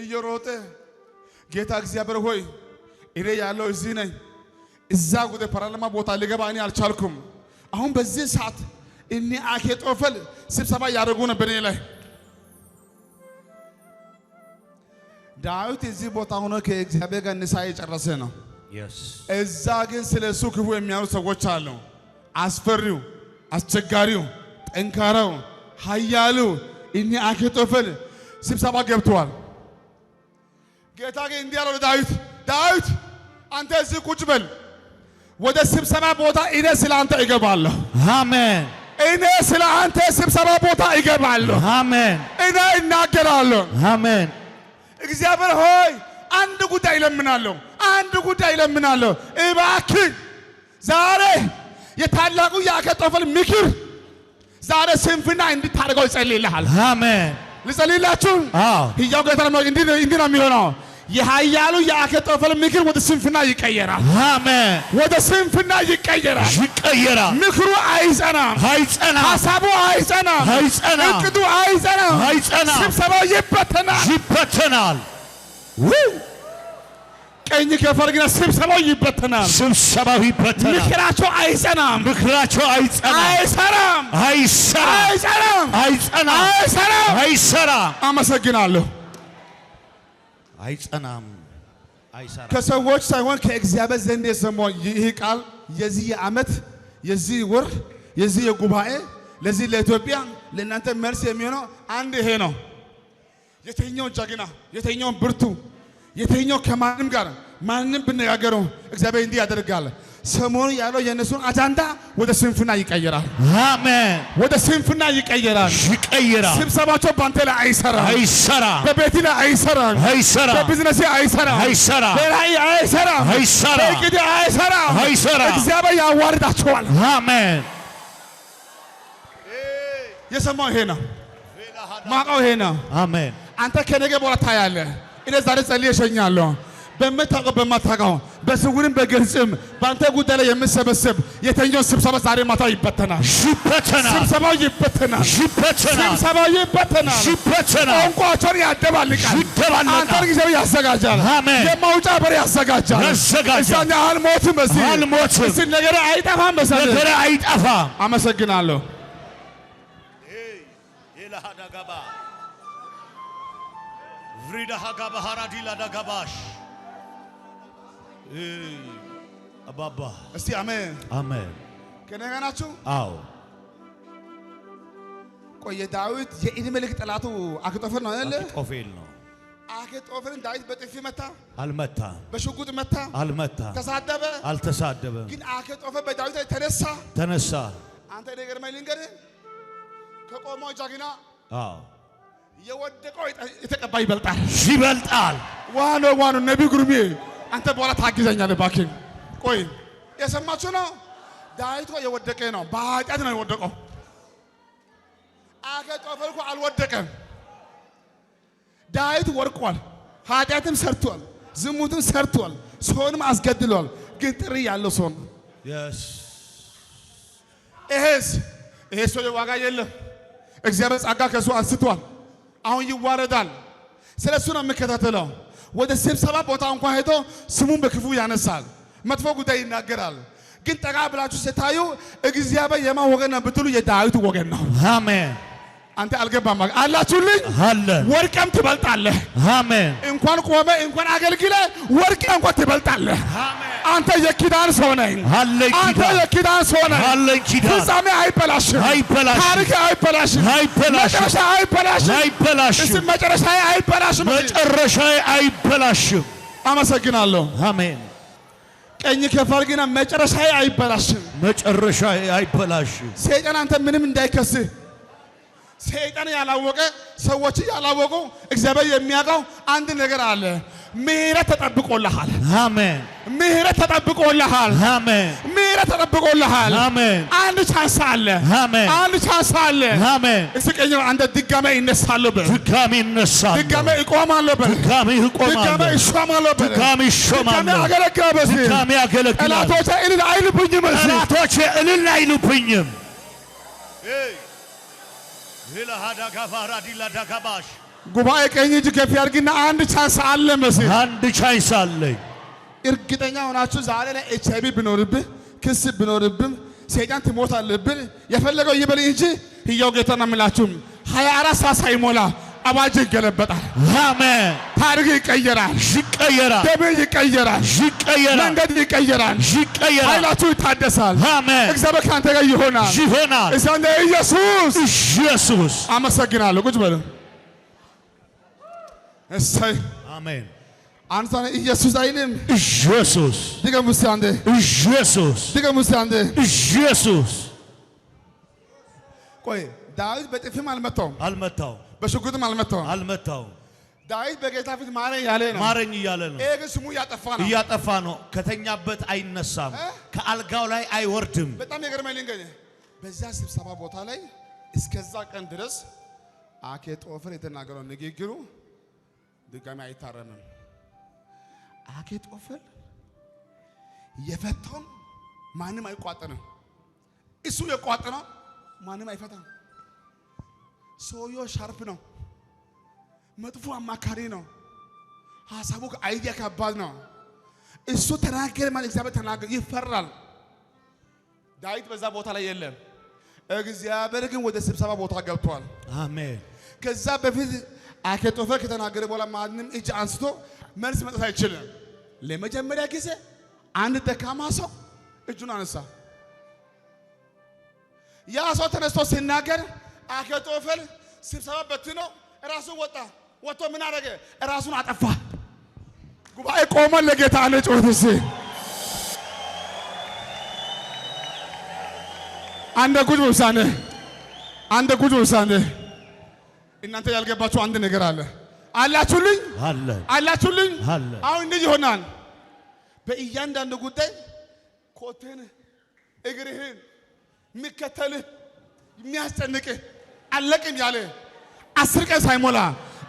Speaker 2: እየሮጠ ጌታ እግዚአብሔር ሆይ እኔ ያለው እዚህ ነኝ እዛ ወደ ፓርላማ ቦታ ልገባ እኔ አልቻልኩም አሁን በዚህ ሰዓት እኔ አኪጦፌል ስብሰባ ያደርጉ ነበር እኔ ላይ ዳዊት እዚህ ቦታ ሆኖ ከእግዚአብሔር ጋር ንስሐ የጨረሰ ነው።
Speaker 1: Yes.
Speaker 2: እዛ ግን ስለሱ ክፉ የሚያወሩ ሰዎች አሉ። አስፈሪው፣ አስቸጋሪው፣ ጠንካራው፣ ኃያሉ እኒ አኪጦፌል ስብሰባ ገብተዋል። ጌታ ግን እንዲህ አለው ዳዊት፣ ዳዊት አንተ እዚህ ቁጭ በል፣ ወደ ስብሰባ ቦታ እኔ ስለ አንተ እገባለሁ።
Speaker 1: Amen.
Speaker 2: እኔ ስለ አንተ ስብሰባ ቦታ እገባለሁ።
Speaker 1: Amen.
Speaker 2: እኔ እናገራለሁ።
Speaker 1: Amen.
Speaker 2: እግዚአብሔር ሆይ አንድ ጉዳይ እለምናለሁ፣ አንድ ጉዳይ እለምናለሁ። እባክህ ዛሬ የታላቁ የአኪጦፌል ምክር ዛሬ ስንፍና እንድታደርገው ይጸልይልሃል።
Speaker 1: Amen.
Speaker 2: ልጸልይላችሁ። ሕያው ጌታ ነው። እንዲህ ነው የሚሆነው። የኃያሉ የአኪጦፌል ምክር ወደ ስንፍና ይቀየራል።
Speaker 1: Amen.
Speaker 2: ወደ ስንፍና ይቀየራል።
Speaker 1: ይቀየራል።
Speaker 2: ምክሩ አይጸናም፣
Speaker 1: አይጸናም።
Speaker 2: ሐሳቡ አይጸናም፣
Speaker 1: አይጸናም።
Speaker 2: እቅዱ አይጸናም፣
Speaker 1: አይጸናም።
Speaker 2: ስብሰባው ይበተናል፣
Speaker 1: ይበተናል።
Speaker 2: ቀኝ ከፈልግና ስብሰባው ይበተናል፣
Speaker 1: ስብሰባው ይበተናል።
Speaker 2: ምክራቸው አይጸናም፣
Speaker 1: ምክራቸው አይጸናም።
Speaker 2: አይሰራም፣
Speaker 1: አይሰራም።
Speaker 2: አይጸናም፣
Speaker 1: አይጸናም።
Speaker 2: አይሰራም።
Speaker 1: አይሰራም።
Speaker 2: አመሰግናለሁ።
Speaker 1: አይጸናም። አይሰራም።
Speaker 2: ከሰዎች ሳይሆን ከእግዚአብሔር ዘንድ የሰማው ይህ ቃል የዚህ ዓመት የዚህ ወር የዚህ የጉባኤ ለዚህ ለኢትዮጵያ ለእናንተ መልስ የሚሆነው አንድ ይሄ ነው። የተኛው ጀግና፣ የተኛው ብርቱ፣ የተኛው ከማንም ጋር ማንም ብነጋገረው እግዚአብሔር እንዲህ ያደርጋል። ሰሞኑ ያለው የነሱን አጃንዳ ወደ ስንፍና ይቀየራል።
Speaker 1: አሜን።
Speaker 2: ወደ ስንፍና ይቀየራል።
Speaker 1: ይቀየራል።
Speaker 2: ስብሰባቸው ባንተ ላይ አይሰራም።
Speaker 1: አይሰራም።
Speaker 2: በቤት ላይ አይሰራም።
Speaker 1: አይሰራም።
Speaker 2: በቢዝነስ አይሰራም።
Speaker 1: አይሰራም።
Speaker 2: በራእይ አይሰራም።
Speaker 1: አይሰራም።
Speaker 2: በእቅድ አይሰራም።
Speaker 1: አይሰራም።
Speaker 2: እግዚአብሔር ያዋርዳቸዋል።
Speaker 1: አሜን።
Speaker 2: የሰማው ይሄ ነው። ማውቀው ይሄ ነው።
Speaker 1: አሜን።
Speaker 2: አንተ ከነገ በኋላ ታያለህ። እኔ ዛሬ ጸልዬ እሸኛለሁ። በምታውቀው በማታውቀው በስውርም በግልጽም በአንተ ጉዳይ ላይ የምሰበሰብ የተኛው ስብሰባ ዛሬ ማታ ይበተናል።
Speaker 1: ይበተናል።
Speaker 2: ስብሰባው ይበተናል።
Speaker 1: ይበተናል።
Speaker 2: ስብሰባው ይበተናል።
Speaker 1: ይበተናል።
Speaker 2: ቋንቋቸውን ያደባልቃል።
Speaker 1: ይደባለቃል።
Speaker 2: አንተን ጊዜው ያዘጋጃል።
Speaker 1: አሜን።
Speaker 2: የማውጫ በር ያዘጋጃል።
Speaker 1: ያዘጋጃል።
Speaker 2: አልሞትም።
Speaker 1: አልሞትም።
Speaker 2: እስቲ ነገር አይጠፋም።
Speaker 1: ነገር አይጠፋም።
Speaker 2: አመሰግናለሁ።
Speaker 1: ፍሪዳ ሀጋባ ሃራዲላ ዳጋባሽ አባባ
Speaker 2: እስቲ አሜን
Speaker 1: አሜን።
Speaker 2: ከኔ ጋር ናችሁ?
Speaker 1: አዎ።
Speaker 2: ቆየ ዳዊት የኢድሜ ልክ ጠላቱ አኪጦፌል ነው አይደል?
Speaker 1: አኪጦፌል ነው።
Speaker 2: አኪጦፌልን ዳዊት በጥፊ መታ?
Speaker 1: አልመታ።
Speaker 2: በሽጉጥ መታ?
Speaker 1: አልመታ።
Speaker 2: ተሳደበ?
Speaker 1: አልተሳደበም።
Speaker 2: ግን አኪጦፌል በዳዊት ላይ ተነሳ?
Speaker 1: ተነሳ።
Speaker 2: አንተ ነገር ልንገርህ፣ ከቆመው ጀግና
Speaker 1: አዎ
Speaker 2: የወደቀው የተቀባ ይበልጣል።
Speaker 1: ይበልጣል።
Speaker 2: ዋኖ ነቢይ ጉርሜ አንተ በኋላ ታግዘኛለህ እባክህ። ቆይ የሰማችሁ ነው። ዳዊት እኮ የወደቀ ነው፣ በኃጢአት ነው የወደቀው። አኪጦፌል እኮ አልወደቀም። ዳዊት ወርቋል፣ ኃጢአትም ሰርቷል፣ ዝሙትም ሰርቷል፣ ሰውንም አስገድሏል። ግን ጥሪ ያለው ሰው ነው። ይሄ ሰው ዋጋ የለም። እግዚአብሔር ጸጋ ከሱ አንስቷል። አሁን ይዋረዳል። ስለሱ ነው የምከታተለው። ወደ ስብሰባ ቦታ እንኳን ሄዶ ስሙን በክፉ ያነሳል፣ መጥፎ ጉዳይ ይናገራል። ግን ጠጋ ብላችሁ ስታዩ እግዚአብሔር የማን ወገን ነው ብትሉ የዳዊት ወገን ነው።
Speaker 1: አሜን።
Speaker 2: አንተ አልገባም አላችሁልኝ?
Speaker 1: አለ
Speaker 2: ወርቅም ትበልጣለህ።
Speaker 1: አሜን።
Speaker 2: እንኳን ቆመ እንኳን አገልግለ ወርቅ እንኳን ትበልጣለህ።
Speaker 1: አሜን።
Speaker 2: አንተ የኪዳን ሰው ነህ። አንተ የኪዳን ሰው ነህ። ፍጻሜ አይበላሽም። ታሪክ አይበላሽም። መጨረሻ አይበላሽም። እስቲ መጨረሻ አይበላሽም።
Speaker 1: መጨረሻ አይበላሽም።
Speaker 2: አመሰግናለሁ።
Speaker 1: አሜን።
Speaker 2: ቀኝ ከፋልግና መጨረሻ አይበላሽም።
Speaker 1: መጨረሻ አይበላሽም።
Speaker 2: ሰይጣን አንተ ምንም እንዳይከስህ ሰይጣን ያላወቀ ሰዎች ያላወቁ እግዚአብሔር የሚያውቀው አንድ ነገር አለ። ምህረት ተጠብቆልሃል።
Speaker 1: አሜን።
Speaker 2: ምህረት ተጠብቆልሃል።
Speaker 1: አሜን።
Speaker 2: ምህረት ተጠብቆልሃል።
Speaker 1: አሜን።
Speaker 2: አንድ ቻንስ አለ።
Speaker 1: አሜን።
Speaker 2: አንድ ቻንስ አለ።
Speaker 1: አሜን።
Speaker 2: እስቀኝ አንተ ድጋሜ ይነሳለሁ በል።
Speaker 1: ድጋሜ ይነሳለሁ።
Speaker 2: ድጋሜ እቆማለሁ በል።
Speaker 1: ድጋሜ እቆማለሁ።
Speaker 2: ድጋሜ እሾማለሁ በል።
Speaker 1: ድጋሜ እሾማለሁ።
Speaker 2: ድጋሜ አገለግላለሁ በል።
Speaker 1: ድጋሜ አገለግላለሁ።
Speaker 2: ጠላቶቼ እልል አይሉብኝም።
Speaker 1: ጠላቶቼ እልል አይሉብኝም።
Speaker 2: ጉባኤ ቀኝ እጅ ከፍ ያድርግና አንድ ቻንስ አለ መሰለኝ።
Speaker 1: አንድ ቻንስ አለኝ።
Speaker 2: እርግጠኛ ሆናችሁ ዛሬ ላይ ኤችአይቪ ቢኖርብህ ክስ ቢኖርብህ ሰይጣን ትሞታለህ። የፈለገው ይበል እንጂ ሕያው ጌታ ነው የምላችሁ 24 ሰዓት ሳይሞላ አዋጅ ይገለበጣል።
Speaker 1: አሜን።
Speaker 2: ታሪክ ይቀየራል።
Speaker 1: ይቀየራል።
Speaker 2: ደም ይቀየራል።
Speaker 1: ይቀየራል።
Speaker 2: መንገድ ይቀየራል።
Speaker 1: ይቀየራል።
Speaker 2: ኃይላችሁ ይታደሳል።
Speaker 1: አሜን።
Speaker 2: እግዚአብሔር ካንተ ጋር ይሆናል።
Speaker 1: ይሆናል።
Speaker 2: እስንደ ኢየሱስ
Speaker 1: ኢየሱስ
Speaker 2: አመሰግናለሁ። ቁጭ በሉ። እሰይ
Speaker 1: አሜን።
Speaker 2: አንተን ኢየሱስ አይልም።
Speaker 1: ኢየሱስ
Speaker 2: ድገም እስቲ አንዴ።
Speaker 1: ኢየሱስ
Speaker 2: ድገም እስቲ አንዴ።
Speaker 1: ኢየሱስ
Speaker 2: ቆይ ዳዊት በጥፊም አልመታውም፣ በሽጉጥም
Speaker 1: አልመታውም።
Speaker 2: ዳዊት በጌታ ፊት ማረኝ ያለ ነው።
Speaker 1: ማረኝ እያለ ነው።
Speaker 2: ይሄ ግን ስሙ
Speaker 1: እያጠፋ ነው። ከተኛበት አይነሳም፣ ከአልጋው ላይ አይወርድም።
Speaker 2: በጣም የገረመኝ ልንገርህ፣ በዛ ስብሰባ ቦታ ላይ እስከዛ ቀን ድረስ አኬጦፈር የተናገረው ንግግሩ ድጋሚ አይታረምም። አኬጦፈር የፈታውን ማንም አይቋጥርም፣ እሱ የቋጥነው ማንም አይፈታም። ሰውየው ሻርፕ ነው፣ መጥፎ አማካሪ ነው፣ ሐሳቡ አይዲያ ከባድ ነው። እሱ ተናገረ ማለት እግዚአብሔር ተናገረ ይፈራል። ዳዊት በዛ ቦታ ላይ የለም። እግዚአብሔር ግን ወደ ስብሰባ ቦታ ገብቷል።
Speaker 1: አሜን።
Speaker 2: ከዛ በፊት አኬጦፈር ከተናገረ በኋላ ማንም እጅ አንስቶ መልስ መስጠት አይችልም። ለመጀመሪያ ጊዜ አንድ ደካማ ሰው እጁን አነሳ። ያ ሰው ተነስቶ ሲናገር አኬጦፈር ስብሰባ በትኖ ራሱ ወጥቶ ምን አደረገ? ራሱን አጠፋ። ጉባኤ ቆመ ለጌታ አለ ጮህትስ አንደ ጉድ ውሳኔ እናንተ ያልገባችሁ አንድ ነገር አለ። አላችሁልኝ? አላችሁልኝ? አሁን እንደዚህ ይሆናል። በእያንዳንዱ ጉዳይ ኮቴን እግርህን የሚከተልህ የሚያስጨንቅህ አለቅም ያለ 10 ቀን ሳይሞላ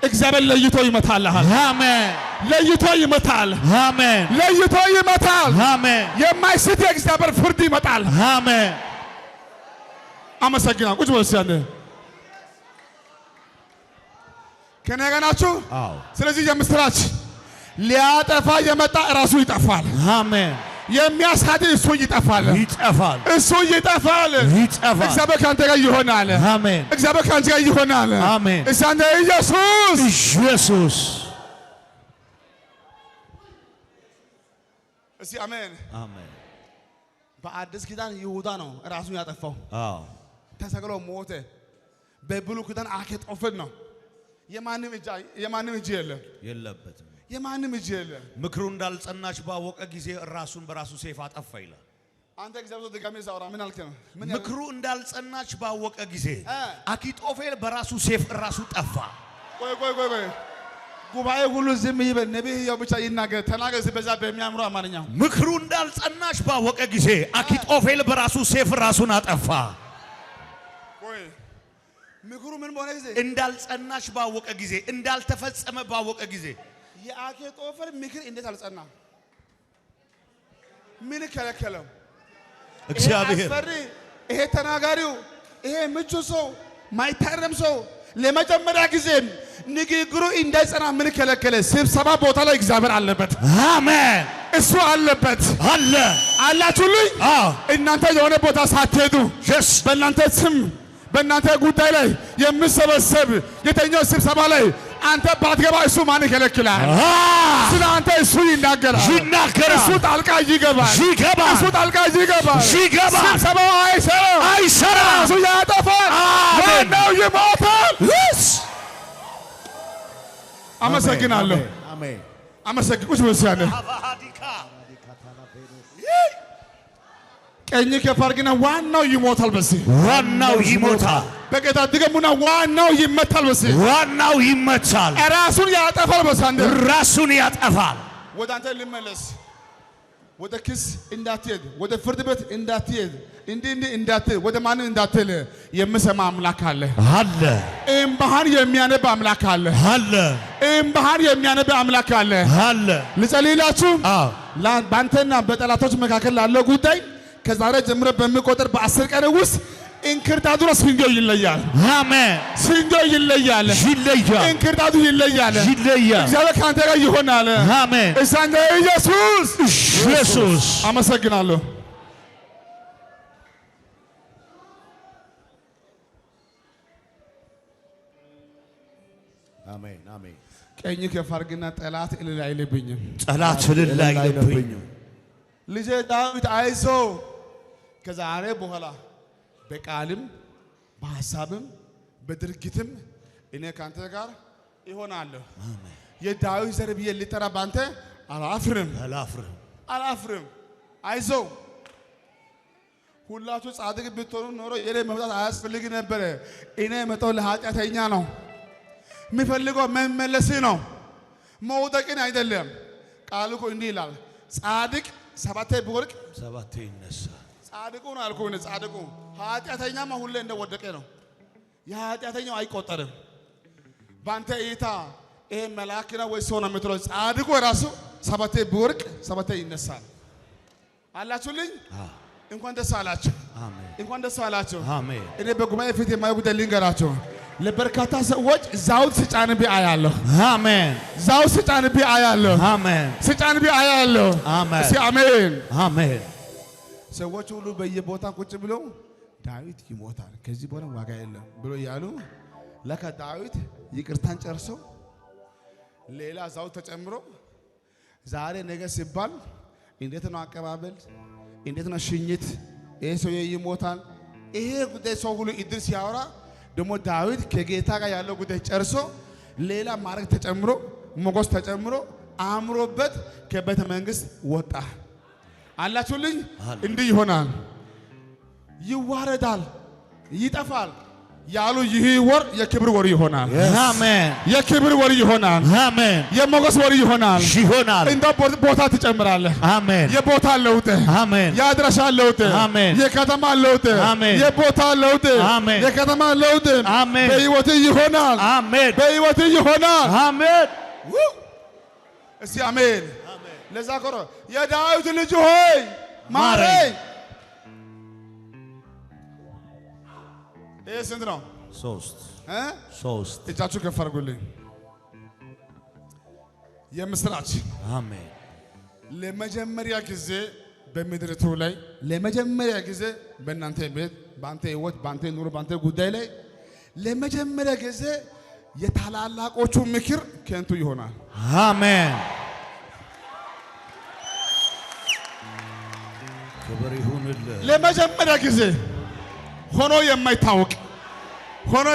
Speaker 2: እግዚአብሔር ለይቶ ይመታልሃል። አሜን። ለይቶ ይመታል። አሜን። ለይቶ ይመታል። አሜን። የማይስት የእግዚአብሔር ፍርድ ይመጣል። አሜን። አመሰግናለሁ። ቁጭ በሉ እስኪ ከኔ ጋር ናችሁ? አዎ። ስለዚህ የምስራች ሊያጠፋ የመጣ ራሱ ይጠፋል። አሜን። የሚያሳድድ እሱ ይጠፋል። እሱ ይጠፋል። እግዚአብሔር ካንተ ጋር ይሆናል። አሜን። እግዚአብሔር ካንተ ጋር ይሆናል። አሜን። እስንደ ኢየሱስ እስቲ አሜን። በአዲስ ኪዳን ይሁዳ ነው ራሱን ያጠፋው። አዎ። ተሰቅሎ ሞተ። በብሉይ ኪዳን አኬጦፈር ነው። የማንም እጅ የለበትም። የማንም እጅ የለም።
Speaker 1: ምክሩ እንዳልጸናች ባወቀ ጊዜ ራሱን በራሱ ሰይፍ አጠፋ ይላል።
Speaker 2: አንተ እግዚአብሔር ደጋሚ ዛውራ ምን አልከ?
Speaker 1: ምክሩ እንዳልጸናች ባወቀ ጊዜ አኪጦፌል በራሱ ሰይፍ ራሱ ጠፋ።
Speaker 2: ቆይ ጉባኤ ሁሉ ዝም ይበል። ነብይው ብቻ ይናገር። ተናገር በዛ በሚያምሩ አማርኛ።
Speaker 1: ምክሩ እንዳልጸናች ባወቀ ጊዜ አኪጦፌል በራሱ ሰይፍ ራሱን አጠፋ።
Speaker 2: ምክሩ ምን በሆነ ጊዜ?
Speaker 1: እንዳልጸናች ባወቀ ጊዜ፣ እንዳልተፈጸመ ባወቀ ጊዜ።
Speaker 2: የአኬጦፈር ምክር እንዴት አልጸና? ምን ከለከለው?
Speaker 1: እግዚአብሔር።
Speaker 2: ይሄ ተናጋሪው፣ ይሄ ምቹ ሰው፣ ማይታረም ሰው ለመጀመሪያ ጊዜ ንግግሩ እንዳይጸና ምን ከለከለ? ስብሰባ ቦታ ላይ እግዚአብሔር አለበት። አሜን። እሱ አለበት። አላችሁልኝ? እናንተ የሆነ ቦታ ሳትሄዱ በእናንተ ስም በእናንተ ጉዳይ ላይ የምሰበሰብ የተኛው ስብሰባ ላይ አንተ ባትገባ እሱ ማን ይከለክላል? ስለ አንተ እሱ ይናገራል። እሱ ጣልቃ ይገባል። እሱ ጣልቃ ይገባል። ስብሰባው አይሰራም። እሱ ያጠፋል። ዋናው ይሞታል። አመሰግናለሁ። ቁጭ በሉ እስኪ ቀኝ ከፍ አድርግና ዋናው ይሞታል። በዚህ
Speaker 1: ዋናው ይሞታል።
Speaker 2: በጌታ ድገሙና ዋናው ይመታል። በዚህ
Speaker 1: ዋናው ይመታል።
Speaker 2: ራሱን ያጠፋል። በሳንደ
Speaker 1: ራሱን ያጠፋል።
Speaker 2: ወደ አንተ ልመለስ። ወደ ክስ እንዳትሄድ፣ ወደ ፍርድ ቤት እንዳትሄድ፣ እንዲህ እንዳትሄድ፣ ወደ ማንም እንዳትል የምሰማ አምላክ አለ። እምባህን የሚያነብ አምላክ አለ። እምባህን የሚያነብ አምላክ አለ። ልጸልይላችሁ። በአንተና በጠላቶች መካከል ላለው ጉዳይ ከዛሬ ጀምሮ በሚቆጠር በ10 ቀን ውስጥ እንክርዳዱ ስንዴው ይለያል። አሜን። ስንዴው ይለያል። እንክርዳዱ ይለያል። እግዚአብሔር ካንተ ጋር ይሆናል። አሜን። እስንደ ኢየሱስ አመሰግናለሁ።
Speaker 1: አሜን አሜን።
Speaker 2: ቀኝ ከፍ አድርግና ጠላት እልል አይልብኝም።
Speaker 1: ጠላት እልል አይልብኝም።
Speaker 2: ልጄ ዳዊት አይዞ ከዛሬ በኋላ በቃልም በሐሳብም በድርጊትም እኔ ካንተ ጋር ይሆናለሁ።
Speaker 1: አሜን።
Speaker 2: የዳዊት ዘር ብዬ ልጠራ ባንተ አላፍርም። አይዞ ሁላችሁ ጻድቅ ብትሆኑ ኖሮ የኔ መምጣት አያስፈልግ ነበር። እኔ መጣው ለኃጢአተኛ ነው የሚፈልገው መመለስ ነው መውደቅን አይደለም። ቃሉ እኮ እንዲህ ይላል ጻድቅ ሰባቴ ቢወድቅ
Speaker 1: ሰባቴ ይነሳል።
Speaker 2: ጻድቁ ነው አልኩኝ። ጻድቁ ኃጢአተኛማ ሁሌ እንደወደቀ ነው። የኃጢአተኛው አይቆጠርም። ባንተ እይታ ይሄ መልአክ ነው ወይ ሰው ነው የምትለው? ጻድቁ ራሱ ሰባቴ ቢወድቅ ሰባቴ ይነሳል። አላችሁልኝ? እንኳን ደስ አላችሁ።
Speaker 1: አሜን።
Speaker 2: እንኳን ደስ አላችሁ።
Speaker 1: አሜን።
Speaker 2: እኔ በጉባኤ ፊት የማየው ጉዳይ ልንገራችሁ። ለበርካታ ሰዎች ዛውት ሲጫንብህ አያለሁ።
Speaker 1: አሜን።
Speaker 2: ዛውት ሲጫንብህ አያለሁ።
Speaker 1: አሜን።
Speaker 2: ሲጫንብህ አያለሁ።
Speaker 1: አሜን።
Speaker 2: እስኪ አሜን።
Speaker 1: አሜን።
Speaker 2: ሰዎች ሁሉ በየቦታ ቁጭ ብለው ዳዊት ይሞታል ከዚህ በኋላ ዋጋ የለም ብሎ ያሉ ለካ ዳዊት ይቅርታን ጨርሶ ሌላ ዛውት ተጨምሮ ዛሬ ነገ ሲባል እንዴት ነው አቀባበል? እንዴት ነው ሽኝት? ይሄ ሰው ይሞታል። ይሄ ጉዳይ ሰው ሁሉ እድል ሲያወራ ደግሞ ዳዊት ከጌታ ጋር ያለው ጉዳይ ጨርሶ ሌላ ማረግ ተጨምሮ ሞገስ ተጨምሮ አምሮበት ከቤተ መንግስት ወጣ። አላችሁልኝ? እንዲህ ይሆናል። ይዋረዳል፣ ይጠፋል ያሉ ይህ ወር የክብር ወር ይሆናል።
Speaker 1: አሜን።
Speaker 2: የክብር ወር ይሆናል።
Speaker 1: አሜን።
Speaker 2: የሞገስ ወር ይሆናል። እንደ ቦታ ትጨምራለህ።
Speaker 1: አሜን።
Speaker 2: የቦታ ለውጥ፣
Speaker 1: አሜን።
Speaker 2: የአድራሻ ለውጥ፣
Speaker 1: አሜን።
Speaker 2: የከተማ ለውጥ፣
Speaker 1: አሜን።
Speaker 2: የቦታ ለውጥ፣
Speaker 1: አሜን።
Speaker 2: የከተማ ለውጥ፣
Speaker 1: አሜን።
Speaker 2: በህይወት ይሆናል።
Speaker 1: አሜን።
Speaker 2: በህይወት ይሆናል።
Speaker 1: አሜን።
Speaker 2: እስቲ አሜን። ለዛ ኮሮ የዳዊት ልጅ ሆይ ማረኝ። ይሄ ስንት ነው? ሶስት እጃችሁ ከፍ አድርጉልኝ። የምስራች
Speaker 1: አሜን።
Speaker 2: ለመጀመሪያ ጊዜ በምድሪቱ ላይ ለመጀመሪያ ጊዜ በእናንተ ቤት በአንተ ህይወት በአንተ ኑሮ በአንተ ጉዳይ ላይ ለመጀመሪያ ጊዜ የታላላቆቹ ምክር ከንቱ ይሆናል።
Speaker 1: አሜን። ክብር ይሁንልህ።
Speaker 2: ለመጀመሪያ ጊዜ ሆኖ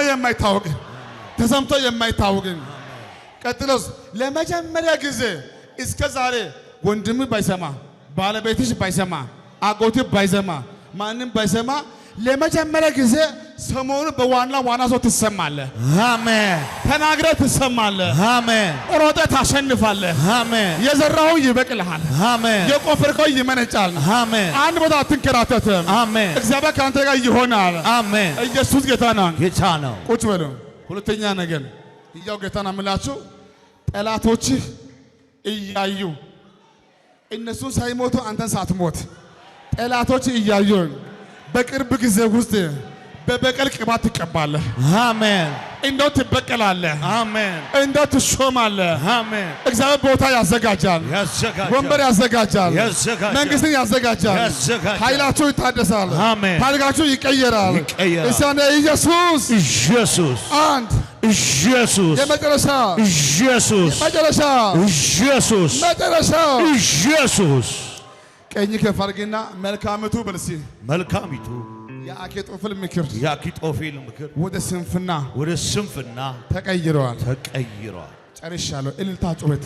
Speaker 2: የማይታወቅ ተሰምቶ የማይታወቅ ቀጥሎስ ለመጀመሪያ ጊዜ እስከ ዛሬ ወንድም ባይሰማ ባለቤትሽ ባይሰማ አጎት ባይሰማ ማንም ባይሰማ ለመጀመሪያ ጊዜ ሰሞኑን በዋና ሰው ትሰማለህ።
Speaker 1: አሜን።
Speaker 2: ተናግረህ ትሰማለህ።
Speaker 1: አሜን።
Speaker 2: ሮጠህ ታሸንፋለህ።
Speaker 1: አሜን።
Speaker 2: የዘራኸው ይበቅልሃል።
Speaker 1: አሜን።
Speaker 2: የቆፈርከው ይመነጫል።
Speaker 1: አሜን።
Speaker 2: አንድ ቦታ አትንከራተትም።
Speaker 1: አሜን።
Speaker 2: እግዚአብሔር ከአንተ ጋር ይሆናል።
Speaker 1: አሜን።
Speaker 2: ኢየሱስ ጌታ ነው።
Speaker 1: ጌታ ነው።
Speaker 2: ቁጭ በሉ። ሁለተኛ ነገር ያው ጌታ ነው የምላችሁ ጠላቶችህ እያዩ እነሱን ሳይሞቱ አንተን ሳትሞት ጠላቶች እያዩ በቅርብ ጊዜ ውስጥ በበቀል ቅባት ትቀባለህ።
Speaker 1: አሜን።
Speaker 2: እንደው ትበቀላለህ።
Speaker 1: አሜን።
Speaker 2: እንደው ትሾማለህ።
Speaker 1: አሜን።
Speaker 2: እግዚአብሔር ቦታ ያዘጋጃል፣ ወንበር ያዘጋጃል፣ መንግስትን ያዘጋጃል። ኃይላችሁ ይታደሳል።
Speaker 1: አሜን።
Speaker 2: ታሪካችሁ ይቀየራል። እስቲ ኢየሱስ አንድ
Speaker 1: ኢየሱስ
Speaker 2: የመጨረሻ
Speaker 1: ኢየሱስ
Speaker 2: መጨረሻ
Speaker 1: ኢየሱስ
Speaker 2: መጨረሻ
Speaker 1: ኢየሱስ
Speaker 2: ቀኝ ከፍ አድርግና መልካሚቱ በልሲ
Speaker 1: መልካሚቱ
Speaker 2: የአኪጦፌል ምክር ወደ ስንፍና
Speaker 1: ተቀይሯል።
Speaker 2: ጨርሻለሁ። እልልታ ጩኸት